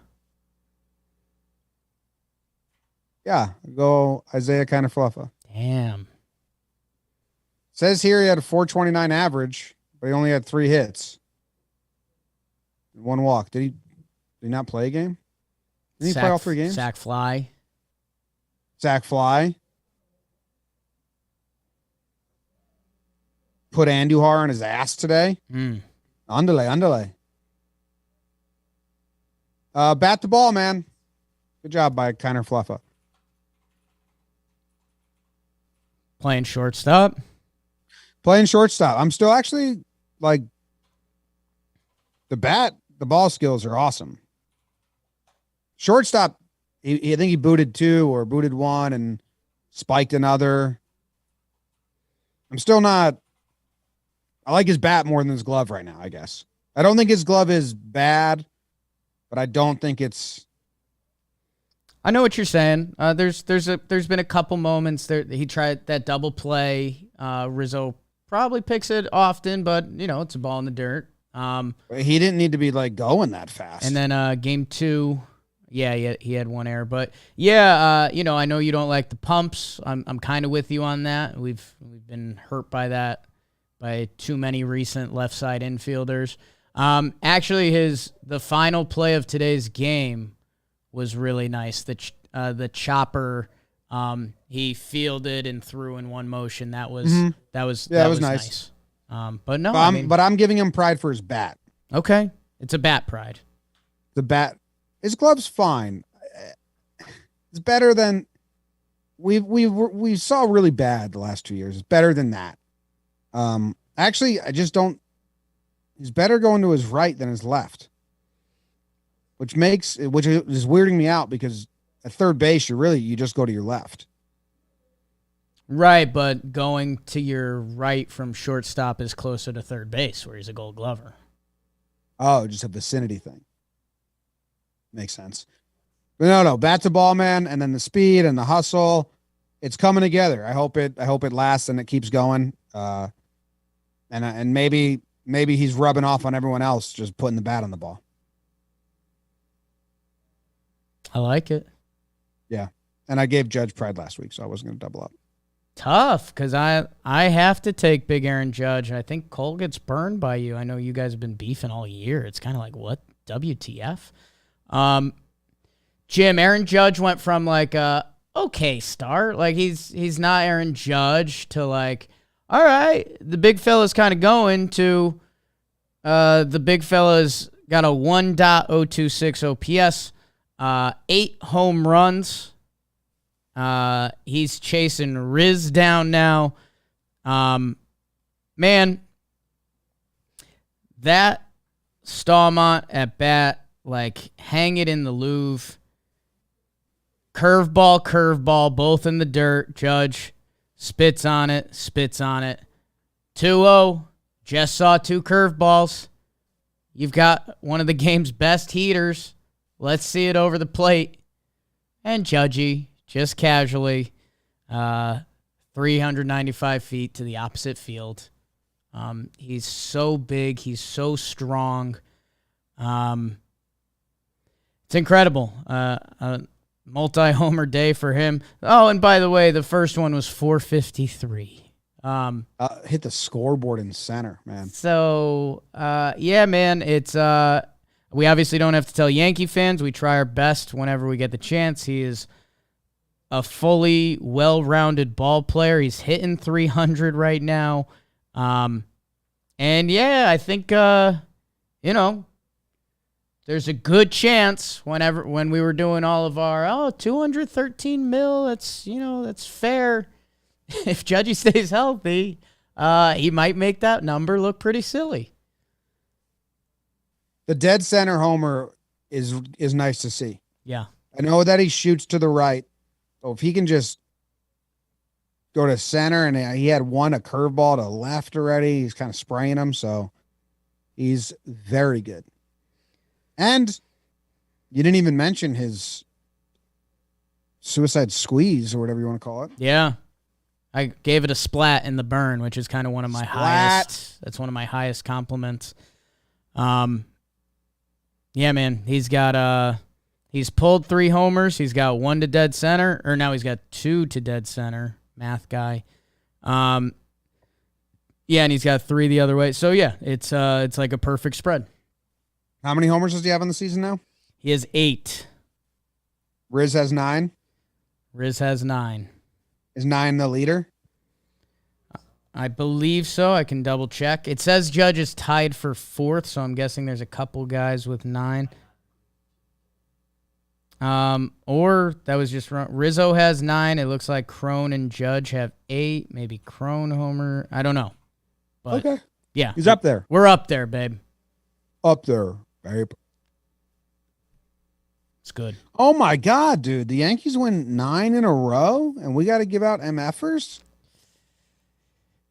Yeah, go Isaiah Kiner, Falefa. Damn. Says here he had a 429 average, but he only had 3 hits. 1 walk. Did he not play a game? Did he play all 3 games? Sack fly. Sack fly. Put Andujar on his ass today. Andale. Bat the ball, man. Good job by Kiner Falefa. Playing shortstop. Playing shortstop. I'm still actually like the ball skills are awesome. Shortstop, I think he booted 2 or booted 1 and spiked another. I'm still not. I like his bat more than his glove right now, I guess. I don't think his glove is bad. but I don't think it's. I know what you're saying. There's been a couple moments there he tried that double play. Rizzo probably picks it often, but it's a ball in the dirt. He didn't need to be like going that fast. And then game 2, yeah, he had one error, but yeah, I know you don't like the pumps. I'm kind of with you on that. We've been hurt by that, by too many recent left side infielders. Actually, the final play of today's game was really nice. The chopper, he fielded and threw in one motion. That was nice. But no, but I'm giving him pride for his bat. Okay, it's a bat pride. The bat, his glove's fine. It's better than we saw really bad the last 2 years. It's better than that. Actually, I just don't. He's better going to his right than his left. Which is weirding me out because at third base, you just go to your left. Right, but going to your right from shortstop is closer to third base where he's a Gold Glover. Oh, just a vicinity thing. Makes sense. But no, bat to ball, man, and then the speed and the hustle, it's coming together. I hope it lasts and it keeps going. And maybe he's rubbing off on everyone else, just putting the bat on the ball. I like it. Yeah. And I gave Judge pride last week, so I wasn't going to double up. Tough, because I have to take Big Aaron Judge, and I think Cole gets burned by you. I know you guys have been beefing all year. It's kind of like, what? WTF? Jim, Aaron Judge went from like a okay start, like he's not Aaron Judge, to like, all right, the big fella's kind of going, to the big fella's got a 1.026 OPS, 8 home runs. He's chasing Riz down now. Man, that Stallmont at bat, like, hang it in the Louvre. Curveball, both in the dirt. Judge spits on it. 2-0. Just saw 2 curveballs. You've got one of the game's best heaters. Let's see it over the plate. And Judgy, just casually, 395 feet to the opposite field. He's so big. He's so strong. It's incredible. Multi-homer day for him. Oh, and by the way, the first one was 453. Hit the scoreboard in center, man. So, yeah, man, it's we obviously don't have to tell Yankee fans. We try our best whenever we get the chance. He is a fully well-rounded ball player. He's hitting 300 right now. And yeah, I think there's a good chance when we were doing all of our 213 mil, that's fair. If Judgy stays healthy, he might make that number look pretty silly. The dead center homer is nice to see. Yeah. I know that he shoots to the right. So if he can just go to center, and he had a curveball to left already. He's kind of spraying them, so he's very good. And you didn't even mention his suicide squeeze or whatever you want to call it. Yeah. I gave it a splat in the burn, which is kind of one of my highest. That's one of my highest compliments. Yeah, man, he's pulled 3 homers. He's got 1 to dead center, or now he's got 2 to dead center. Math guy. Yeah, and he's got 3 the other way. So yeah, it's like a perfect spread. How many homers does he have in the season now? He has 8. Riz has 9. Riz has 9. Is 9 the leader? I believe so. I can double check. It says Judge is tied for 4th, so I'm guessing there's a couple guys with 9. Or that was just wrong. Rizzo has 9. It looks like Crone and Judge have 8. Maybe Crone homer. I don't know. But okay. Yeah. He's up there. We're up there, babe. Up there, babe. It's good. Oh my God, dude. The Yankees win 9 in a row and we got to give out MFers?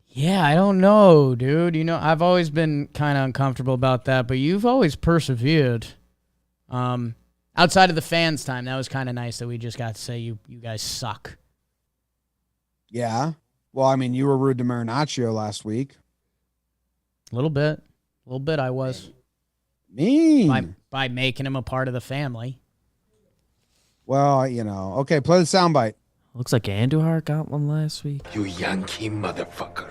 Yeah, I don't know, dude. I've always been kind of uncomfortable about that, but you've always persevered. Outside of the fans' time, that was kind of nice that we just got to say you guys suck. Yeah. Well, I mean, you were rude to Marinaccio last week. A little bit I was. Mean. By making him a part of the family. Well, okay, play the soundbite. Looks like Andujar got one last week. You Yankee motherfucker.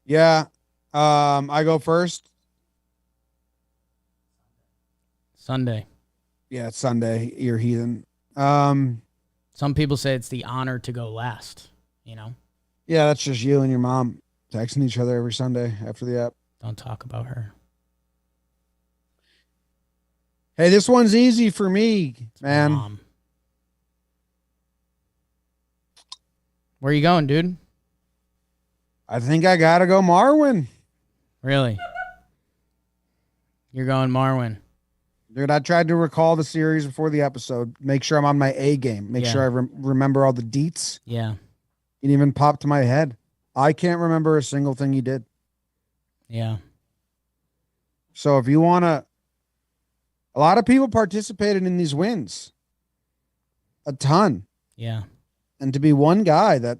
Yeah. I go first. Sunday. Yeah, it's Sunday. You're heathen. Some people say it's the honor to go last, Yeah, that's just you and your mom texting each other every Sunday after the app. Don't talk about her. Hey, this one's easy for me, It's man. Mom. Where you going, dude? I think I gotta go Marwin. Really? You're going Marwin. Dude, I tried to recall the series before the episode. Make sure I'm on my A game. Make sure I remember all the deets. Yeah. It even popped to my head. I can't remember a single thing he did. Yeah. So if you want to... A lot of people participated in these wins. A ton. Yeah. And to be one guy that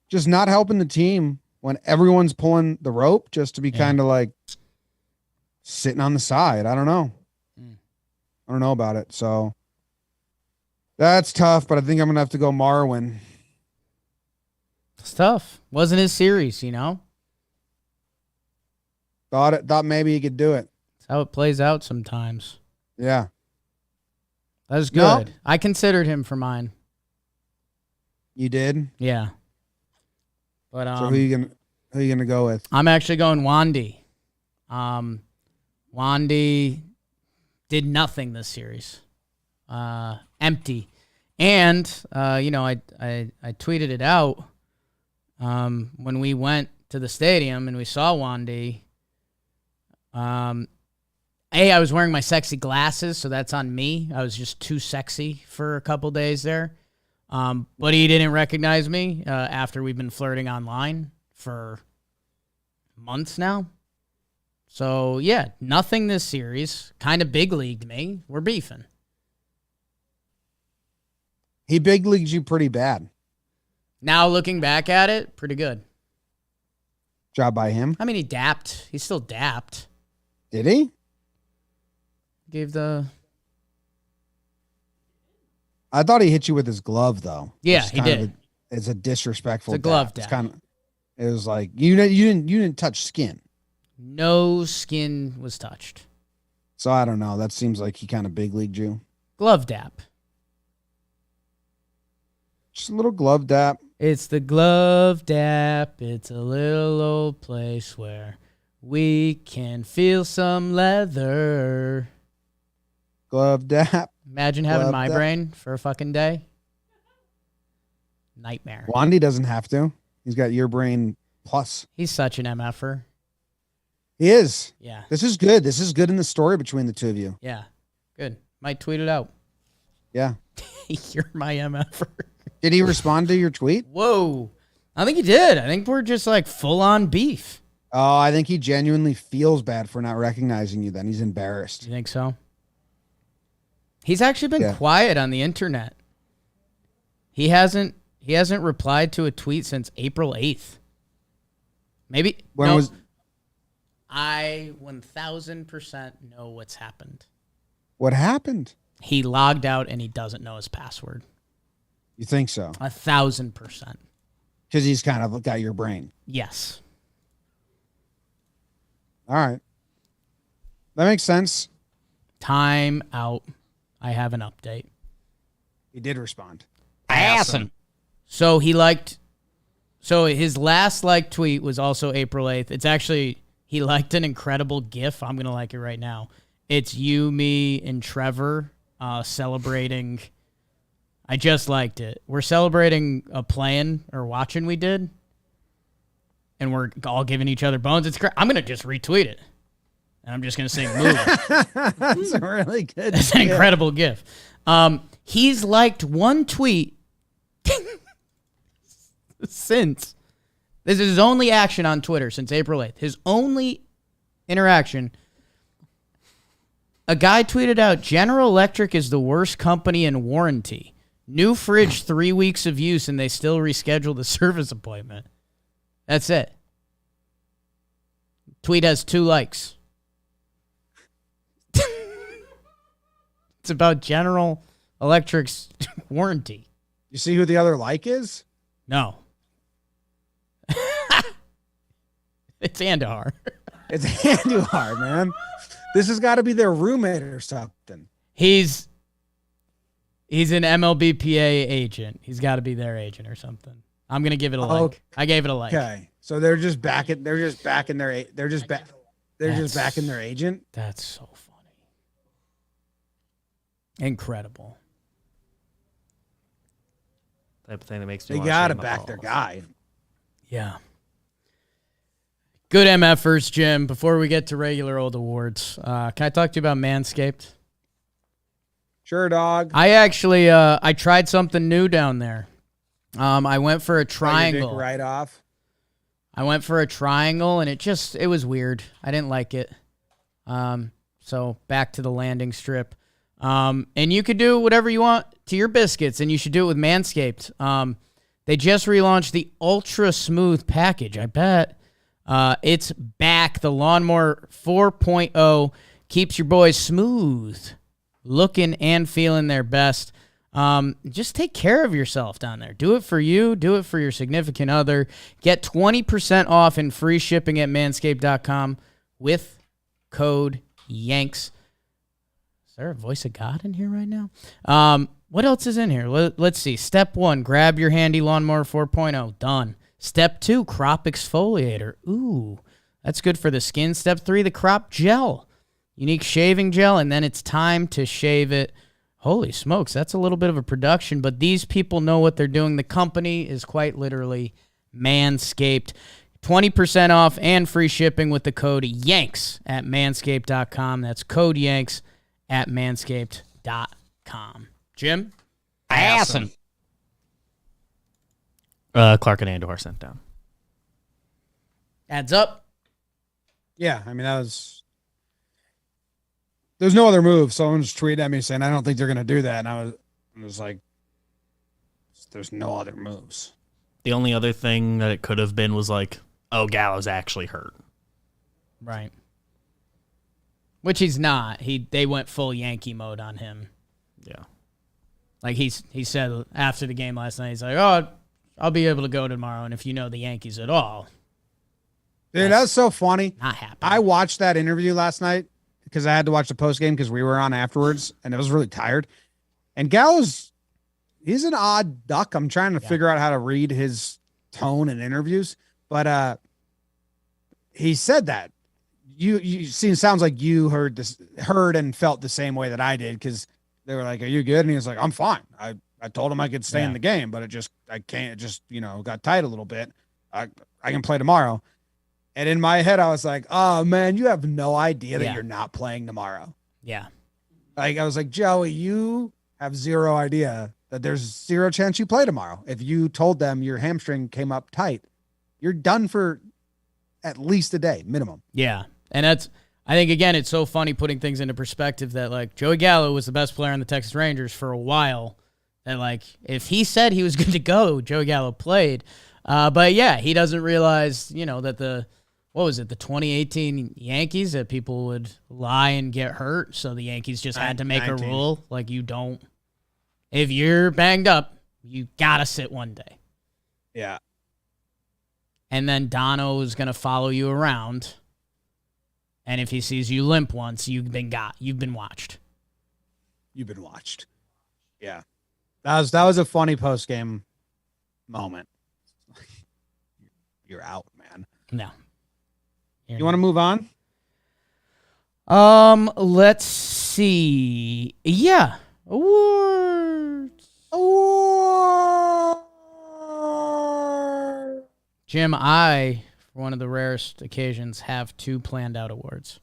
just not helping the team when everyone's pulling the rope, just to be kind of like sitting on the side. I don't know. I don't know about it. So that's tough, but I think I'm going to have to go Marwin. It's tough. Wasn't his series, Thought maybe he could do it. That's how it plays out sometimes. Yeah. That was good. No. I considered him for mine. You did? Yeah. But So who you gonna go with? I'm actually going Wandy. Wandy did nothing this series. Empty. And I tweeted it out when we went to the stadium and we saw Wandy. I was wearing my sexy glasses, so that's on me. I was just too sexy for a couple days there. But he didn't recognize me after we've been flirting online for months now. So, yeah, nothing this series. Kind of big leagued me. We're beefing. He big leagued you pretty bad. Now, looking back at it, pretty good. Job by him. I mean, he dapped. He still dapped. Did he? Gave the... I thought he hit you with his glove, though. Yeah, he did. It's a disrespectful. It's a glove dap. dap. It was like you didn't touch skin. No skin was touched. So I don't know. That seems like he kind of big leagued you. Glove dap. Just a little glove dap. It's the glove dap. It's a little old place where we can feel some leather. Glove dap. Imagine having Glove my dap. brain for a fucking day. Nightmare. Wandy doesn't have to. He's got your brain plus. He's such an MFer. He is. Yeah. This is good. This is good in the story between the two of you. Yeah. Good. Might tweet it out. Yeah. You're my MFer. Did he respond to your tweet? Whoa. I think he did. I think we're just like full on beef. Oh, I think he genuinely feels bad for not recognizing you then. He's embarrassed. You think so? He's actually been quiet on the internet. He hasn't replied to a tweet since April 8th. Maybe I 1000% know what's happened. What happened? He logged out and he doesn't know his password. You think so? 1000%. Because he's kind of got your brain. Yes. All right. That makes sense. Time out. I have an update. He did respond. Awesome. So his last tweet was also April 8th. It's actually, he liked an incredible GIF. I'm going to like it right now. It's you, me, and Trevor celebrating. I just liked it. We're celebrating a playing or watching we did. And we're all giving each other bones. It's great. I'm going to just retweet it. And I'm just going to say move. That's a really good. It's an incredible GIF. He's liked one tweet since. This is his only action on Twitter since April 8th. His only interaction A guy tweeted out, General Electric is the worst company in warranty. New fridge, 3 weeks of use, and they still reschedule the service appointment. That's it. Tweet has 2 likes. It's about General Electric's warranty. You see who the other like is? No. It's Andahar. It's Andujar, man. This has got to be their roommate or something. He's an MLBPA agent. He's got to be their agent or something. I'm gonna give it a like. Okay. I gave it a like. Okay, so they're just backing their agent. That's so funny. Incredible. Type of thing that makes me They wanna got to shave my back their balls. guy. Yeah. Good MFers, Jim. Before we get to regular old awards, can I talk to you about Manscaped? Sure, dog. I actually I tried something new down there. I went for a Cut your dick triangle. right off. I went for a triangle, and it was weird. I didn't like it. So back to the landing strip. And you could do whatever you want to your biscuits, and you should do it with Manscaped. They just relaunched the Ultra Smooth package. I bet it's back. The Lawnmower 4.0 keeps your boys smooth, looking and feeling their best. Just take care of yourself down there. Do it for you. Do it for your significant other. Get 20% off and free shipping at manscaped.com with code YANKS. Is there a voice of God in here right now? What else is in here? Let's see. Step 1, grab your handy Lawnmower 4.0. Done. Step 2, crop exfoliator. Ooh, that's good for the skin. Step 3, the crop gel. Unique shaving gel, and then it's time to shave it. Holy smokes, that's a little bit of a production, but these people know what they're doing. The company is quite literally Manscaped. 20% off and free shipping with the code YANKS at manscaped.com. That's code YANKS at manscaped.com. Jim? Awesome. Clark and Andor sent down. Adds up. Yeah, I mean there's no other move. Someone just tweeted at me saying, I don't think they're going to do that. And I was like, there's no other moves. The only other thing that it could have been was like, oh, Gallo's actually hurt. Right. Which he's not. They went full Yankee mode on him. Yeah. Like he said after the game last night, he's like, oh, I'll be able to go tomorrow. And if you know the Yankees at all. Dude, that's so funny. Not happening. I watched that interview last night because I had to watch the post game because we were on afterwards and I was really tired. And Gallo's, he's an odd duck. I'm trying to figure out how to read his tone in interviews, but he said that sounds like you heard and felt the same way that I did because they were like, "Are you good?" And he was like, "I'm fine. I told him I could stay in the game, but I can't. It just got tight a little bit. I can play tomorrow." And in my head, I was like, "Oh man, you have no idea that you're not playing tomorrow." Yeah. Like I was like, Joey, you have zero idea that there's zero chance you play tomorrow. If you told them your hamstring came up tight, you're done for at least a day minimum. Yeah. And I think, again, it's so funny putting things into perspective that, like, Joey Gallo was the best player on the Texas Rangers for a while. And, like, if he said he was good to go, Joey Gallo played. But, yeah, he doesn't realize, that the 2018 Yankees, that people would lie and get hurt. So the Yankees just had to make a rule. Like, if you're banged up, you got to sit one day. Yeah. And then Dono is going to follow you around. And if he sees you limp once, you've been watched. You've been watched. Yeah. That was a funny post game moment. You're out, man. No. You want to move on? Let's see. Yeah. Awards. Jim, I, for one of the rarest occasions, have 2 planned out awards.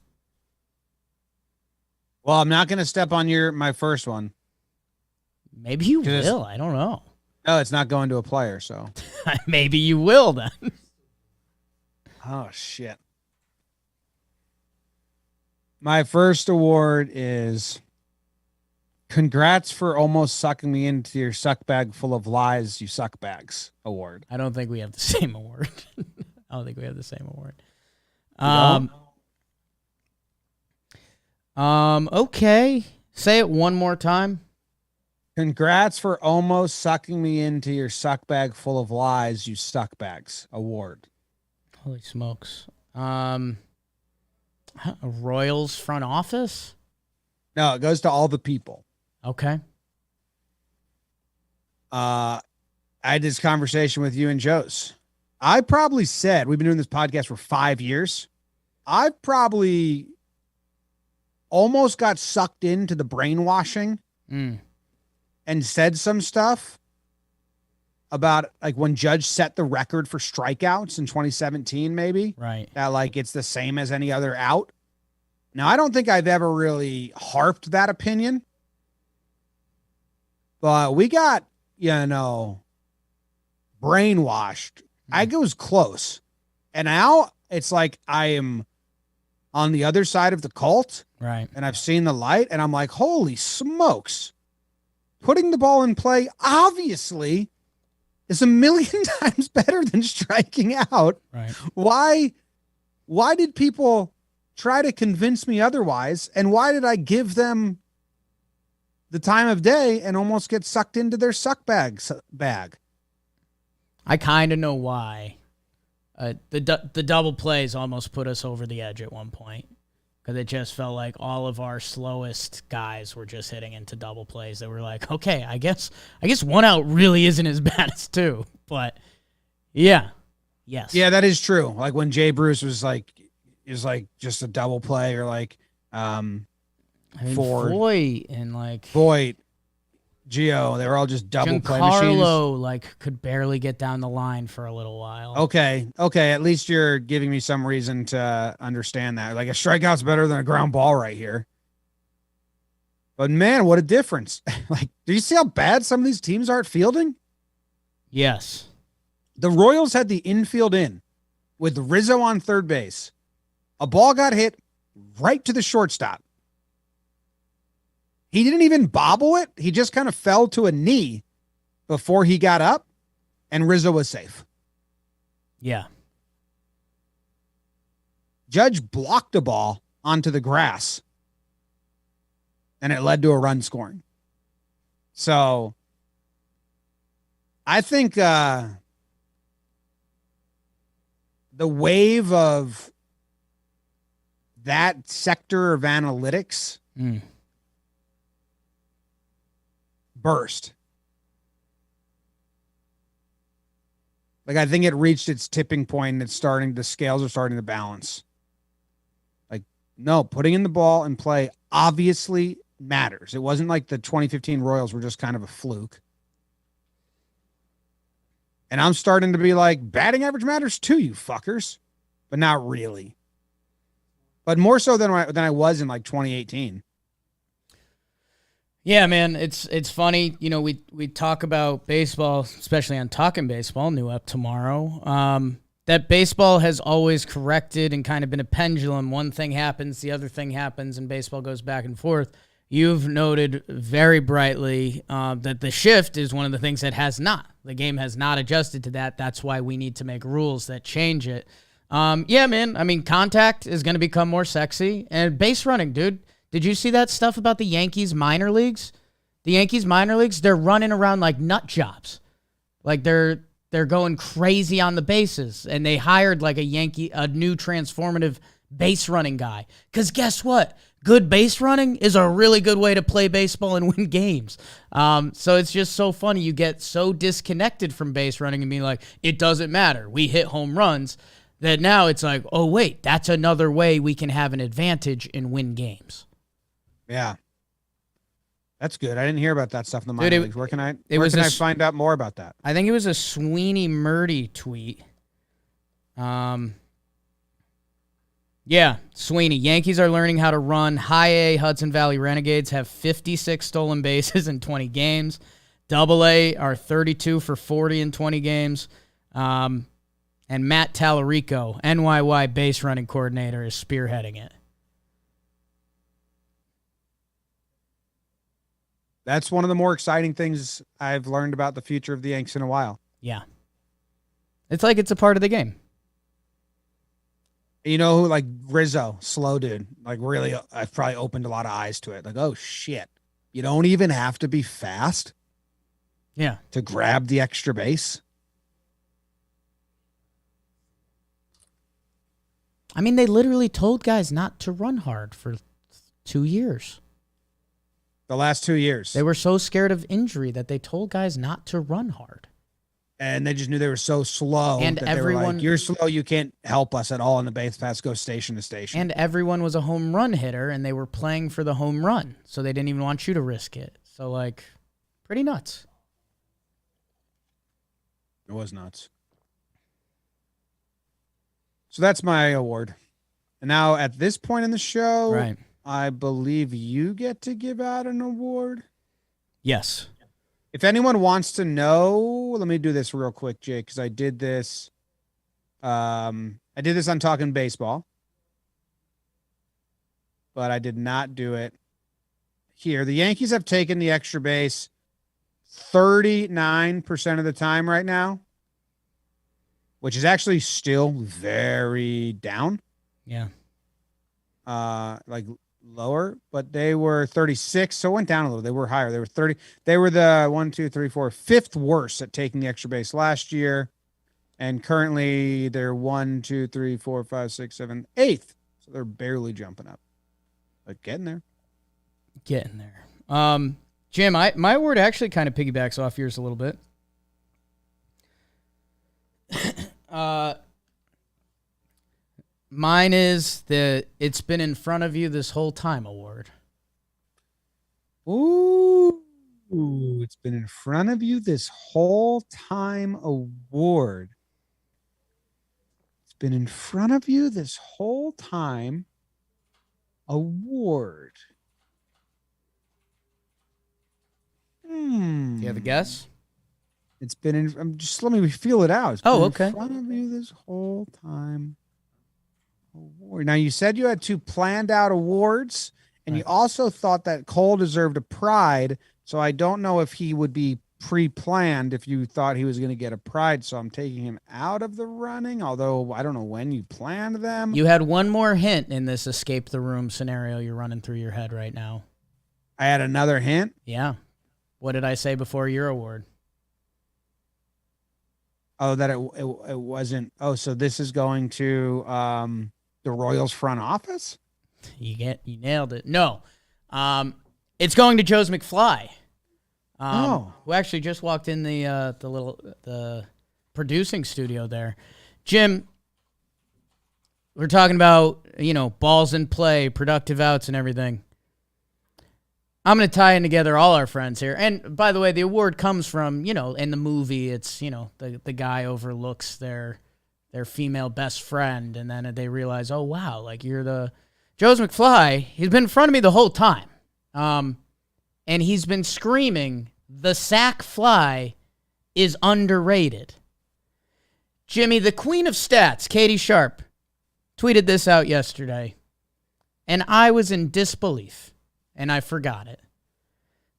Well, I'm not going to step on my first one. Maybe you will. I don't know. No, it's not going to a player, so. Maybe you will then. Oh, shit. My first award is congrats for almost sucking me into your suck bag full of lies, you suck bags award. I don't think we have the same award. I don't think we have the same award. Okay. Say it one more time. Congrats for almost sucking me into your suck bag full of lies, you suck bags award. Holy smokes. Royals front office? No, it goes to all the people. Okay. I had this conversation with you and Joe's. I probably said, we've been doing this podcast for 5 years. I've probably almost got sucked into the brainwashing and said some stuff about like when Judge set the record for strikeouts in 2017, maybe. Right. That like it's the same as any other out. Now, I don't think I've ever really harped that opinion. But we got, brainwashed. I was close. And now it's like I am on the other side of the cult. Right. And I've seen the light. And I'm like, holy smokes. Putting the ball in play, obviously, is a million times better than striking out. Right. Why did people try to convince me otherwise? And why did I give them the time of day and almost get sucked into their suck bag? I kind of know why. The double plays almost put us over the edge at one point because it just felt like all of our slowest guys were just hitting into double plays that were like, okay, I guess one out really isn't as bad as two. But yeah, yes, yeah, that is true. Like when Jay Bruce was like just a double play, or like Voit and like Voit, Gio, they were all just double play machines. Giancarlo like could barely get down the line for a little while. Okay. At least you're giving me some reason to understand that. Like a strikeout's better than a ground ball right here. But man, what a difference! Like, do you see how bad some of these teams are at fielding? Yes. The Royals had the infield in with Rizzo on third base. A ball got hit right to the shortstop. He didn't even bobble it. He just kind of fell to a knee before he got up, and Rizzo was safe. Yeah. Judge blocked a ball onto the grass, and it led to a run scoring. So I think the wave of that sector of analytics burst. Like, I think it reached its tipping point and the scales are starting to balance. Like, no, putting in the ball and play obviously matters. It wasn't like the 2015 Royals were just kind of a fluke. And I'm starting to be like, batting average matters too, you fuckers. But not really. But more so than I was in like 2018. Yeah, man, it's funny. You know, we talk about baseball, especially on Talkin' Baseball, new up tomorrow. That baseball has always corrected and kind of been a pendulum. One thing happens, the other thing happens, and baseball goes back and forth. You've noted very brightly that the shift is one of the things that has not. The game has not adjusted to that. That's why we need to make rules that change it. Yeah, man. I mean, contact is going to become more sexy. And base running, dude. Did you see that stuff about the Yankees minor leagues? The Yankees minor leagues, they're running around like nut jobs. Like they're going crazy on the bases. And they hired like a new transformative base running guy. Because guess what? Good base running is a really good way to play baseball and win games. So it's just so funny. You get so disconnected from base running and being like, it doesn't matter. We hit home runs. That now it's like, oh, wait, that's another way we can have an advantage and win games. Yeah. That's good. I didn't hear about that stuff in the minor leagues. Where can I find out more about that? I think it was a Sweeney Murdy tweet. Yeah, Sweeney. Yankees are learning how to run. High A Hudson Valley Renegades have 56 stolen bases in 20 games. Double A are 32 for 40 in 20 games. And Matt Tallarico, NYY base running coordinator, is spearheading it. That's one of the more exciting things I've learned about the future of the Yanks in a while. Yeah. It's like it's a part of the game. You know who, like Rizzo, slow dude, like really, I've probably opened a lot of eyes to it. Like, oh shit, you don't even have to be fast Yeah. to grab the extra base. I mean, they literally told guys not to run hard for 2 years. The last 2 years. They were so scared of injury that they told guys not to run hard. And they just knew they were so slow. And that they were everyone- like, you're slow, you can't help us at all in the base pass, go station to station. And everyone was a home run hitter, and they were playing for the home run, so they didn't even want you to risk it. So, like, pretty nuts. It was nuts. So that's my award. And now at this point in the show, Right. I believe you get to give out an award. Yes. If anyone wants to know, let me do this real quick, Jake, because I did this. I did this on Talkin' Baseball, but I did not do it here. The Yankees have taken the extra base 39% of the time right now, which is actually still very down. Yeah. Like lower, but they were 36, so it went down a little. They were higher. They were 30. They were the 5th worst at taking the extra base last year, and currently they're 8th. So they're barely jumping up, but getting there. Getting there. Jim, my award actually kind of piggybacks off yours a little bit. Mine is the "It's been in front of you this whole time" award. Ooh, it's been in front of you this whole time award. It's been in front of you this whole time award. Do you have a guess? It's been in. Just let me feel it out. It's Oh, been okay. In front of you this whole time. Award. Now, you said you had 2 planned out awards, and you also thought that Cole deserved a pride. So I don't know if he would be pre-planned if you thought he was going to get a pride. So I'm taking him out of the running, although I don't know when you planned them. You had one more hint in this escape the room scenario you're running through your head right now. I had another hint. Yeah. What did I say before your award? Oh, that it wasn't. Oh, so this is going to the Royals front office? You nailed it. No. It's going to Joe's McFly. Who actually just walked in the producing studio there. Jim, we're talking about, balls in play, productive outs and everything. I'm going to tie in together all our friends here. And by the way, the award comes from, in the movie, it's, the guy overlooks their female best friend, and then they realize, oh, wow, like you're the Joe's McFly. He's been in front of me the whole time. And he's been screaming, the sack fly is underrated. Jimmy, the queen of stats, Katie Sharp, tweeted this out yesterday, and I was in disbelief. And I forgot it.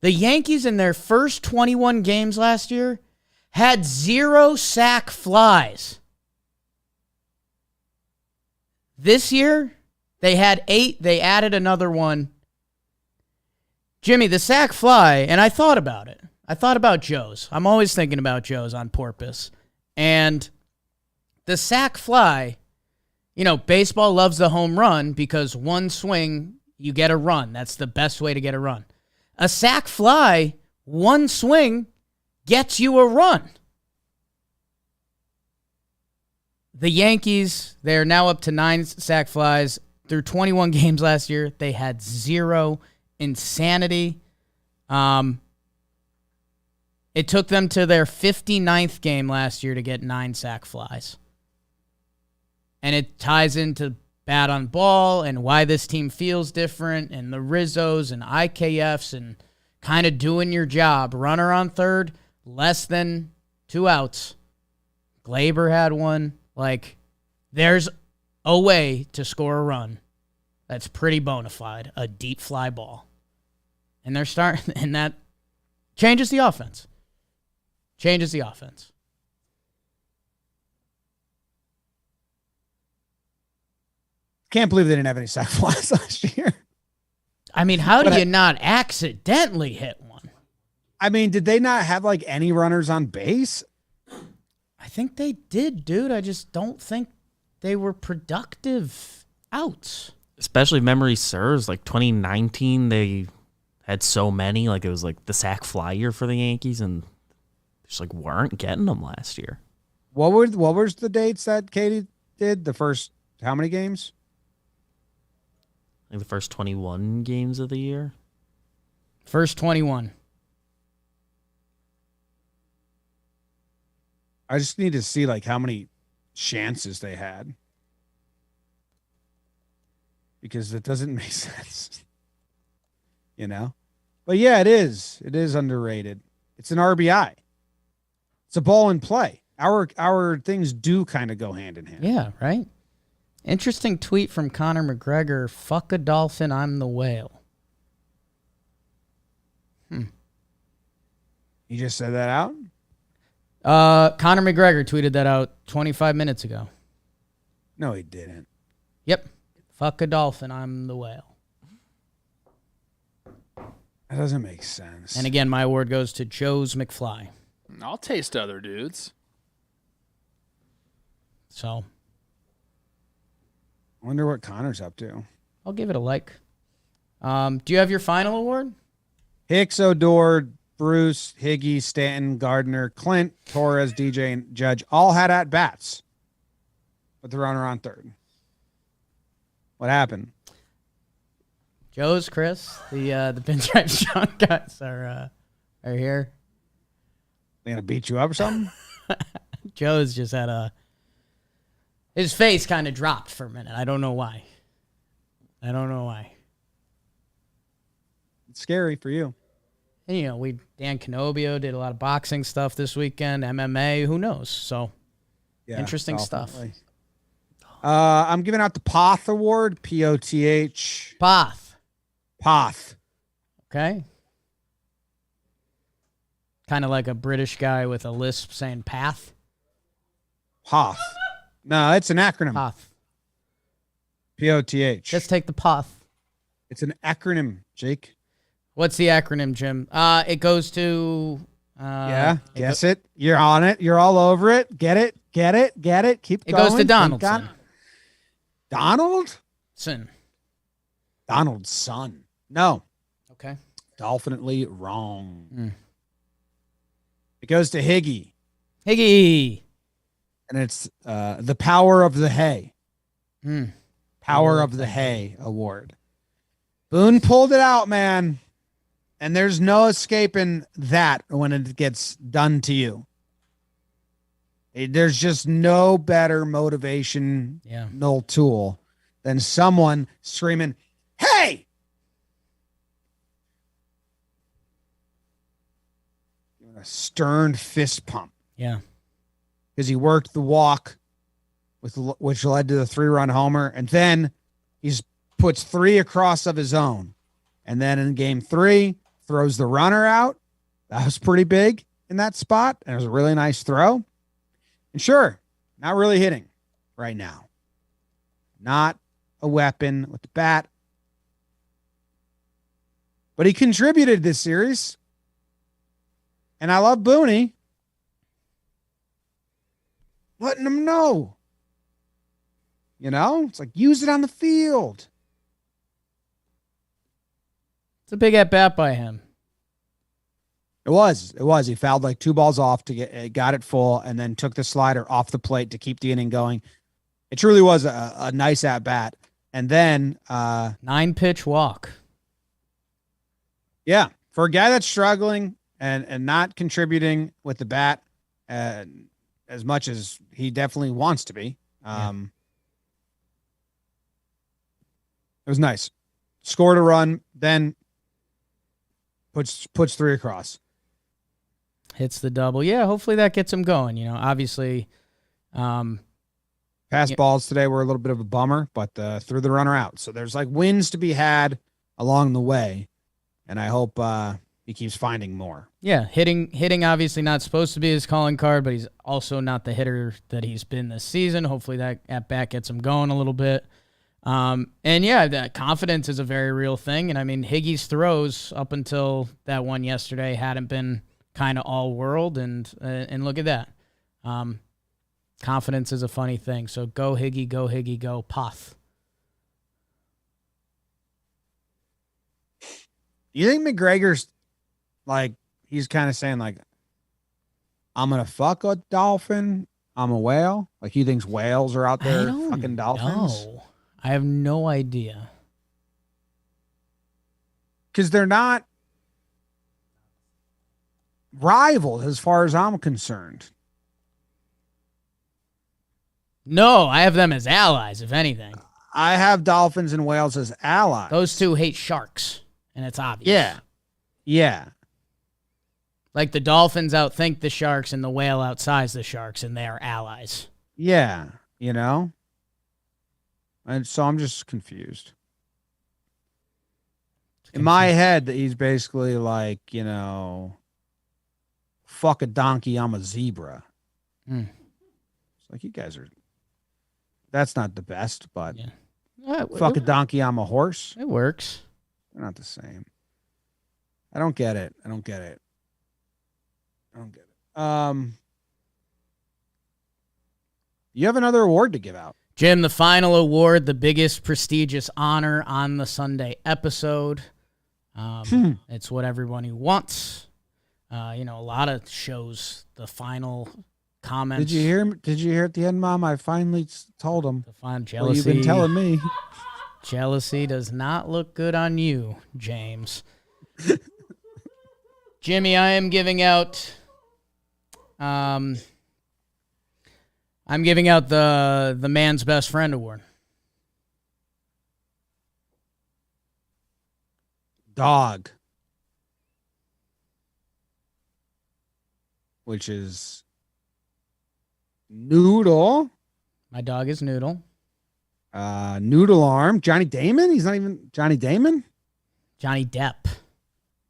The Yankees in their first 21 games last year had 0 sack flies. This year, they had 8. They added another one. Jimmy, the sack fly, and I thought about it. I thought about Joe's. I'm always thinking about Joe's on porpoise. And the sack fly, baseball loves the home run because one swing, you get a run. That's the best way to get a run. A sack fly, one swing, gets you a run. The Yankees, they're now up to 9 sack flies. Through 21 games last year, they had 0. Insanity. It took them to their 59th game last year to get 9 sack flies. And it ties into bat on ball and why this team feels different and the Rizzos and IKFs and kind of doing your job. Runner on third, less than 2 outs. Glaber had one. Like, there's a way to score a run that's pretty bona fide, a deep fly ball. And they're starting, and that Changes the offense. Changes the offense. Can't believe they didn't have any sac flies last year. I mean, how do you not accidentally hit one? I mean, did they not have like any runners on base? I think they did, dude. I just don't think they were productive outs. Especially if memory serves, like 2019, they had so many. Like it was like the sack fly year for the Yankees, and just like weren't getting them last year. What was the dates that Katie did? The first how many games? Like the first 21 games of the year. First 21. I just need to see like how many chances they had. Because it doesn't make sense. You know? But yeah, it is. It is underrated. It's an RBI. It's a ball in play. Our things do kind of go hand in hand. Yeah, right? Interesting tweet from Conor McGregor. Fuck a dolphin, I'm the whale. You just said that out? Conor McGregor tweeted that out 25 minutes ago. No, he didn't. Yep. Fuck a dolphin, I'm the whale. That doesn't make sense. And again, my award goes to Joe's McFly. I'll taste other dudes. So I wonder what Connor's up to. I'll give it a like. Do you have your final award? Hicks, Odor, Bruce, Higgy, Stanton, Gardner, Clint, Torres, DJ, and Judge all had at-bats with the runner on third. What happened? Joe's, Chris, the Pinstripe Sean guys are here. They gonna beat you up or something? Joe's just had his face kind of dropped for a minute. I don't know why. It's scary for you. And, you know, Dan Canobio did a lot of boxing stuff this weekend, MMA, who knows? So, Yeah, interesting stuff. definitely. I'm giving out the Poth Award, P-O-T-H. Poth. Poth. Okay. Kind of like a British guy with a lisp saying path. Poth. No, it's an acronym. Poth. P-O-T-H. Just take the Poth. It's an acronym, Jake. What's the acronym, Jim? It goes to... guess it. You're on it. You're all over it. Get it. Keep going. It goes to Donaldson. Donaldson. No. Okay. Definitely wrong. It goes to Higgy. Higgy. And it's the Power of the Hay. Hmm. Power of the Hay Award. Boone pulled it out, man. And there's no escaping that when it gets done to you. There's just no better motivational tool than someone screaming, "Hey!" Giving a stern fist pump. Yeah. Because he worked the walk, which led to the 3-run homer. And then he puts 3 across of his own. And then in game 3, throws the runner out. That was pretty big in that spot. And it was a really nice throw. And sure, not really hitting right now. Not a weapon with the bat. But he contributed this series. And I love Booney. Letting him know. You know, it's like use it on the field. It's a big at-bat by him. It was. He fouled like 2 balls off to got it full and then took the slider off the plate to keep the inning going. It truly was a nice at-bat. And then 9-pitch walk. Yeah, for a guy that's struggling and not contributing with the bat as much as he definitely wants to be. It was nice. Scored a run, then puts 3 across. Hits the double. Yeah, hopefully that gets him going. You know, obviously. Pass balls today were a little bit of a bummer, but threw the runner out. So there's like wins to be had along the way. And I hope he keeps finding more. Yeah, hitting obviously not supposed to be his calling card, but he's also not the hitter that he's been this season. Hopefully that at bat gets him going a little bit. And yeah, that confidence is a very real thing. And I mean, Higgy's throws up until that one yesterday hadn't been kind of all world, and look at that. Confidence is a funny thing. So go Higgy, go Poth. You think McGregor's like, he's kind of saying like, I'm going to fuck a dolphin, I'm a whale? Like he thinks whales are out there fucking dolphins? No, I have no idea. Because they're not rivals as far as I'm concerned. No, I have them as allies, if anything. I have dolphins and whales as allies. Those two hate sharks, and it's obvious. Yeah. Yeah. Like the dolphins outthink the sharks and the whale outsize the sharks, and they are allies. Yeah. You know? And so I'm just confused. In my head, he's basically like, you know, fuck a donkey, I'm a zebra. It's like, you guys are, that's not the best, but fuck a donkey, I'm a horse. It works. They're not the same. I don't get it. You have another award to give out. Jim, the final award, the biggest prestigious honor on the Sunday episode. It's what everybody wants. A lot of shows, the final comments. Did you hear at the end, Mom? I finally told him. The final jealousy. Well, you've been telling me. Jealousy does not look good on you, James. Jimmy, I am giving out. I'm giving out the man's best friend award. Dog. Which is Noodle. My dog is Noodle. Noodle Arm. Johnny Damon? He's not even Johnny Damon? Johnny Depp.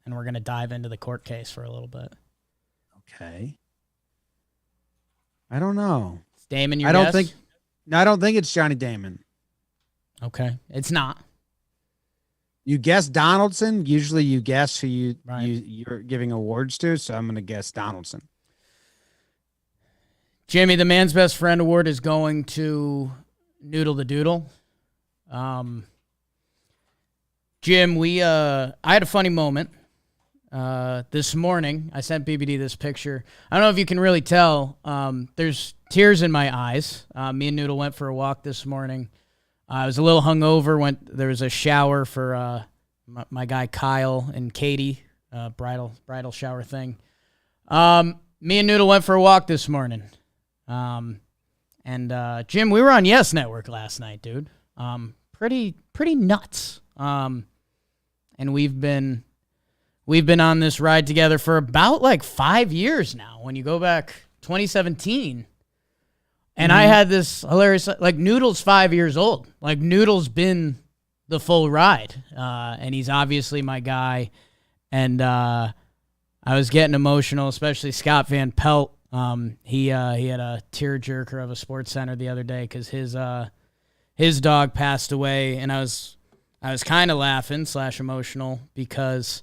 And we're going to dive into the court case for a little bit. Okay. I don't know. It's Damon, your I don't guess? think. No, I don't think it's Johnny Damon. Okay. It's not. You guess Donaldson. Usually you guess who you're giving awards to, so I'm going to guess Donaldson. Jimmy, the man's best friend award is going to Noodle the Doodle. Jim, I had a funny moment this morning. I sent BBD this picture. I don't know if you can really tell. There's tears in my eyes. Me and Noodle went for a walk this morning. I was a little hungover. There was a shower for my guy Kyle and Katie, bridal shower thing. Me and Noodle went for a walk this morning. Jim, we were on Yes Network last night, dude. Pretty nuts. And we've been on this ride together for about like 5 years now. When you go back 2017, and I had this hilarious, like Noodle's 5 years old. Like Noodle's been the full ride, and he's obviously my guy. And I was getting emotional, especially Scott Van Pelt. He had a tearjerker of a Sports Center the other day because his dog passed away, and I was kind of laughing / emotional because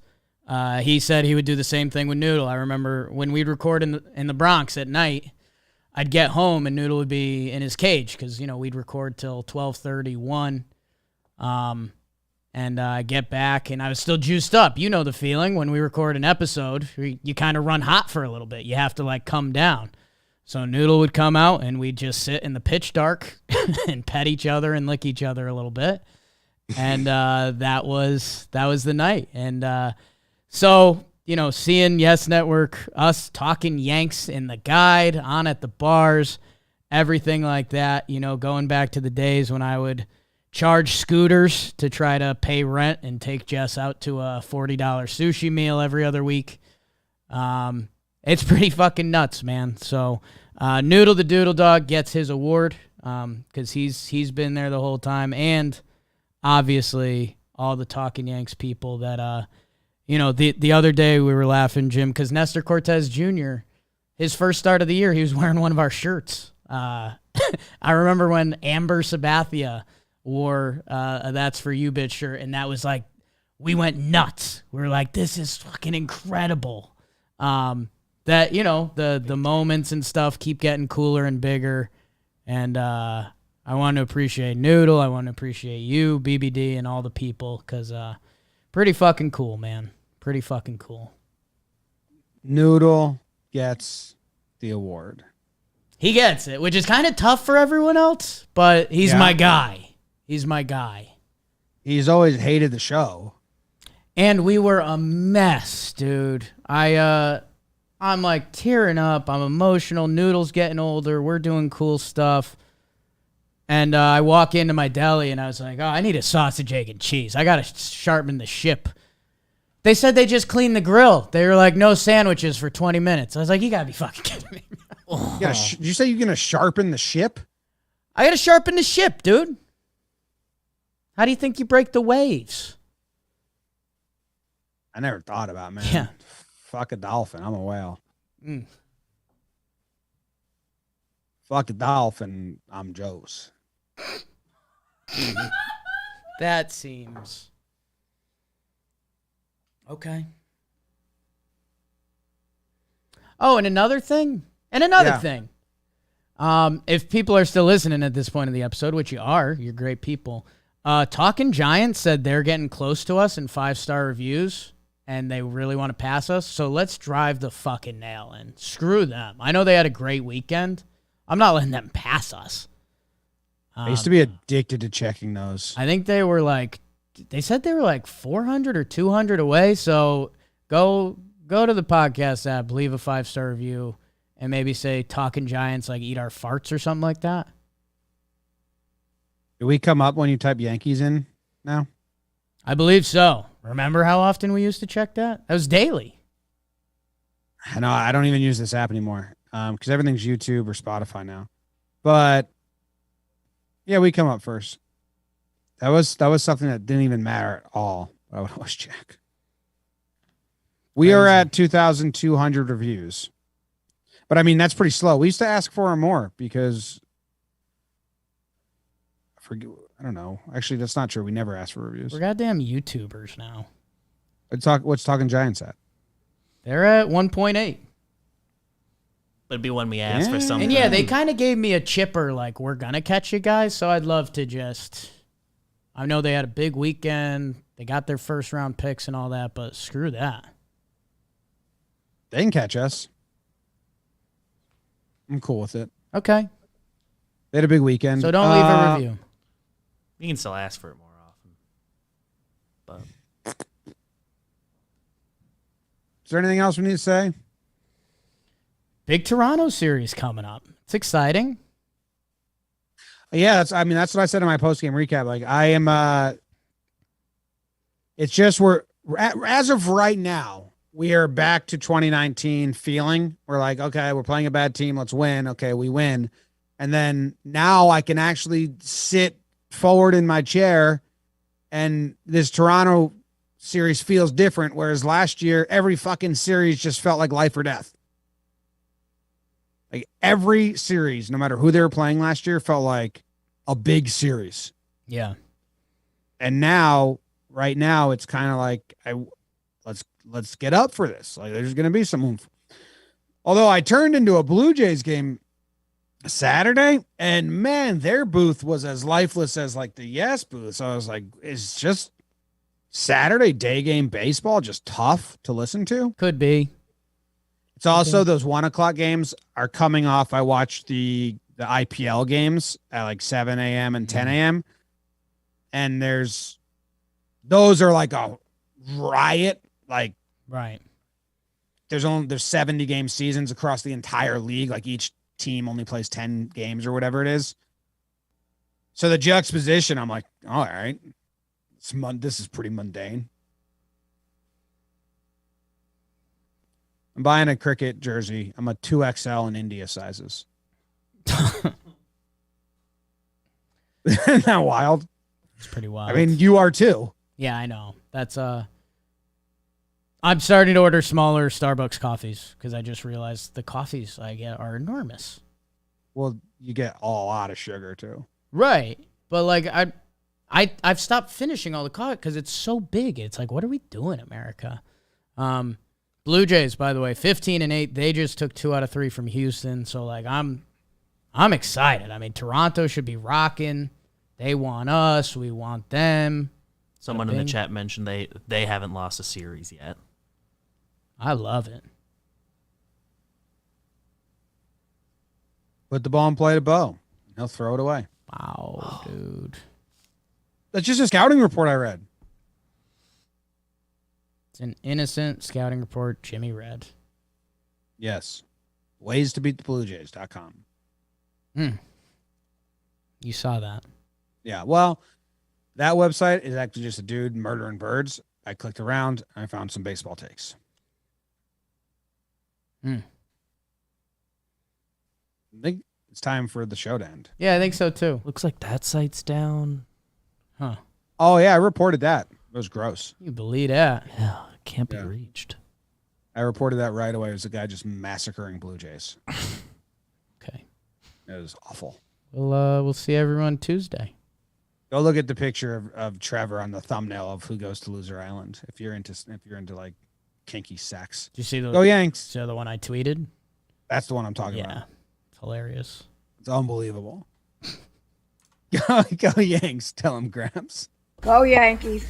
he said he would do the same thing with Noodle. I remember when we'd record in the Bronx at night, I'd get home and Noodle would be in his cage because we'd record till 12:31, and I get back and I was still juiced up. You know the feeling when we record an episode, you kind of run hot for a little bit. You have to like come down. So Noodle would come out and we'd just sit in the pitch dark and pet each other and lick each other a little bit. And that was the night. And so, seeing Yes Network, us talking Yanks in the guide, on at the bars, everything like that, going back to the days when I would charge scooters to try to pay rent and take Jess out to a $40 sushi meal every other week. It's pretty fucking nuts, man. So Noodle the Doodle Dog gets his award because he's been there the whole time, and obviously all the Talkin' Yanks people that the other day we were laughing, Jim, because Nestor Cortez Jr., his first start of the year, he was wearing one of our shirts. I remember when Amber Sabathia wore a That's For You Bitch shirt, and that was like, we went nuts. We were like, this is fucking incredible. That, the moments and stuff keep getting cooler and bigger. And I want to appreciate Noodle. I want to appreciate you, BBD, and all the people, because pretty fucking cool, man. Pretty fucking cool. Noodle gets the award. He gets it, which is kind of tough for everyone else, but he's my guy. He's my guy. He's always hated the show. And we were a mess, dude. I'm like tearing up. I'm emotional. Noodle's getting older. We're doing cool stuff. And I walk into my deli, and I was like, oh, I need a sausage, egg, and cheese. I got to sharpen the ship. They said they just cleaned the grill. They were like, no sandwiches for 20 minutes. I was like, you got to be fucking kidding me. Did you say you're going to sharpen the ship? I got to sharpen the ship, dude. How do you think you break the waves? I never thought about it, man. Yeah. Fuck a dolphin. I'm a whale. Fuck a dolphin. I'm Joe's. That seems... Okay. Oh, and another thing. If people are still listening at this point of the episode, which you are, you're great people. Talkin Giants said they're getting close to us in 5-star reviews, and they really want to pass us. So let's drive the fucking nail in. Screw them. I know they had a great weekend. I'm not letting them pass us. I used to be addicted to checking those. I think they were they said they were like 400 or 200 away. So go to the podcast app, leave a 5-star review, and maybe say Talkin Giants like eat our farts or something like that. Do we come up when you type Yankees in now? I believe so. Remember how often we used to check that? That was daily. I know. I don't even use this app anymore because everything's YouTube or Spotify now. But yeah, we come up first. That was something that didn't even matter at all. I would always check. We are at 2,200 reviews. But I mean, that's pretty slow. We used to ask for more because I don't know. Actually, that's not true. We never asked for reviews. We're goddamn YouTubers now. What's Talkin Giants at? They're at 1.8. It'd be when we ask for something. And yeah, they kind of gave me a chipper, like, we're going to catch you guys. So I'd love to just... I know they had a big weekend. They got their first round picks and all that, but screw that. They can catch us. I'm cool with it. Okay. They had a big weekend. So don't leave a review. You can still ask for it more often. But is there anything else we need to say? Big Toronto series coming up. It's exciting. Yeah, that's what I said in my post-game recap. Like, I am it's just as of right now, we are back to 2019 feeling. We're like, okay, we're playing a bad team, let's win. Okay, we win. And then now I can actually sit forward in my chair, and this Toronto series feels different, whereas last year every fucking series just felt like life or death. Like every series, no matter who they were playing last year, felt like a big series. Yeah. And now, right now, it's kind of like let's get up for this. Like there's going to be some oomph. Although I turned into a Blue Jays game Saturday, and man, their booth was as lifeless as like the Yes booth. So I was like, it's just Saturday day game baseball just tough to listen to. Could be. It's also those 1:00 games are coming off. I watched the IPL games at like 7 a.m. and 10 a.m. And those are like a riot. Like, right. There's 70 game seasons across the entire league. Like each team only plays 10 games or whatever it is. So the juxtaposition, I'm like, all right, this is pretty mundane. I'm buying a cricket jersey. I'm a 2XL in India sizes. Isn't that wild? It's pretty wild. I mean, you are too. Yeah, I know. That's I'm starting to order smaller Starbucks coffees because I just realized the coffees I get are enormous. Well, you get a lot of sugar too. Right. But like I've stopped finishing all the coffee because it's so big. It's like, what are we doing, America? Blue Jays, by the way, 15-8. They just took 2 out of 3 from Houston. So like I'm excited. I mean, Toronto should be rocking. They want us. We want them. Someone in the chat mentioned they haven't lost a series yet. I love it. Put the ball in play to Bo. He'll throw it away. Wow, dude. That's just a scouting report I read. It's an innocent scouting report Jimmy read. Yes. Ways to beat the Blue Jays.com. You saw that. Yeah. Well, that website is actually just a dude murdering birds. I clicked around and I found some baseball takes. I think it's time for the show to end. Yeah, I think so too. Looks like that site's down. Huh. Oh, yeah. I reported that. It was gross. You believe that. Yeah, it can't be reached. I reported that right away. It was a guy just massacring Blue Jays. Okay. It was awful. We'll see everyone Tuesday. Go look at the picture of Trevor on the thumbnail of Who Goes to Loser Island. If you're into like kinky sex. Did you see the Go Yanks. So the one I tweeted? That's the one I'm talking Yeah. about. It's hilarious. It's unbelievable. Go Yanks. Tell him Gramps. Go Yankees.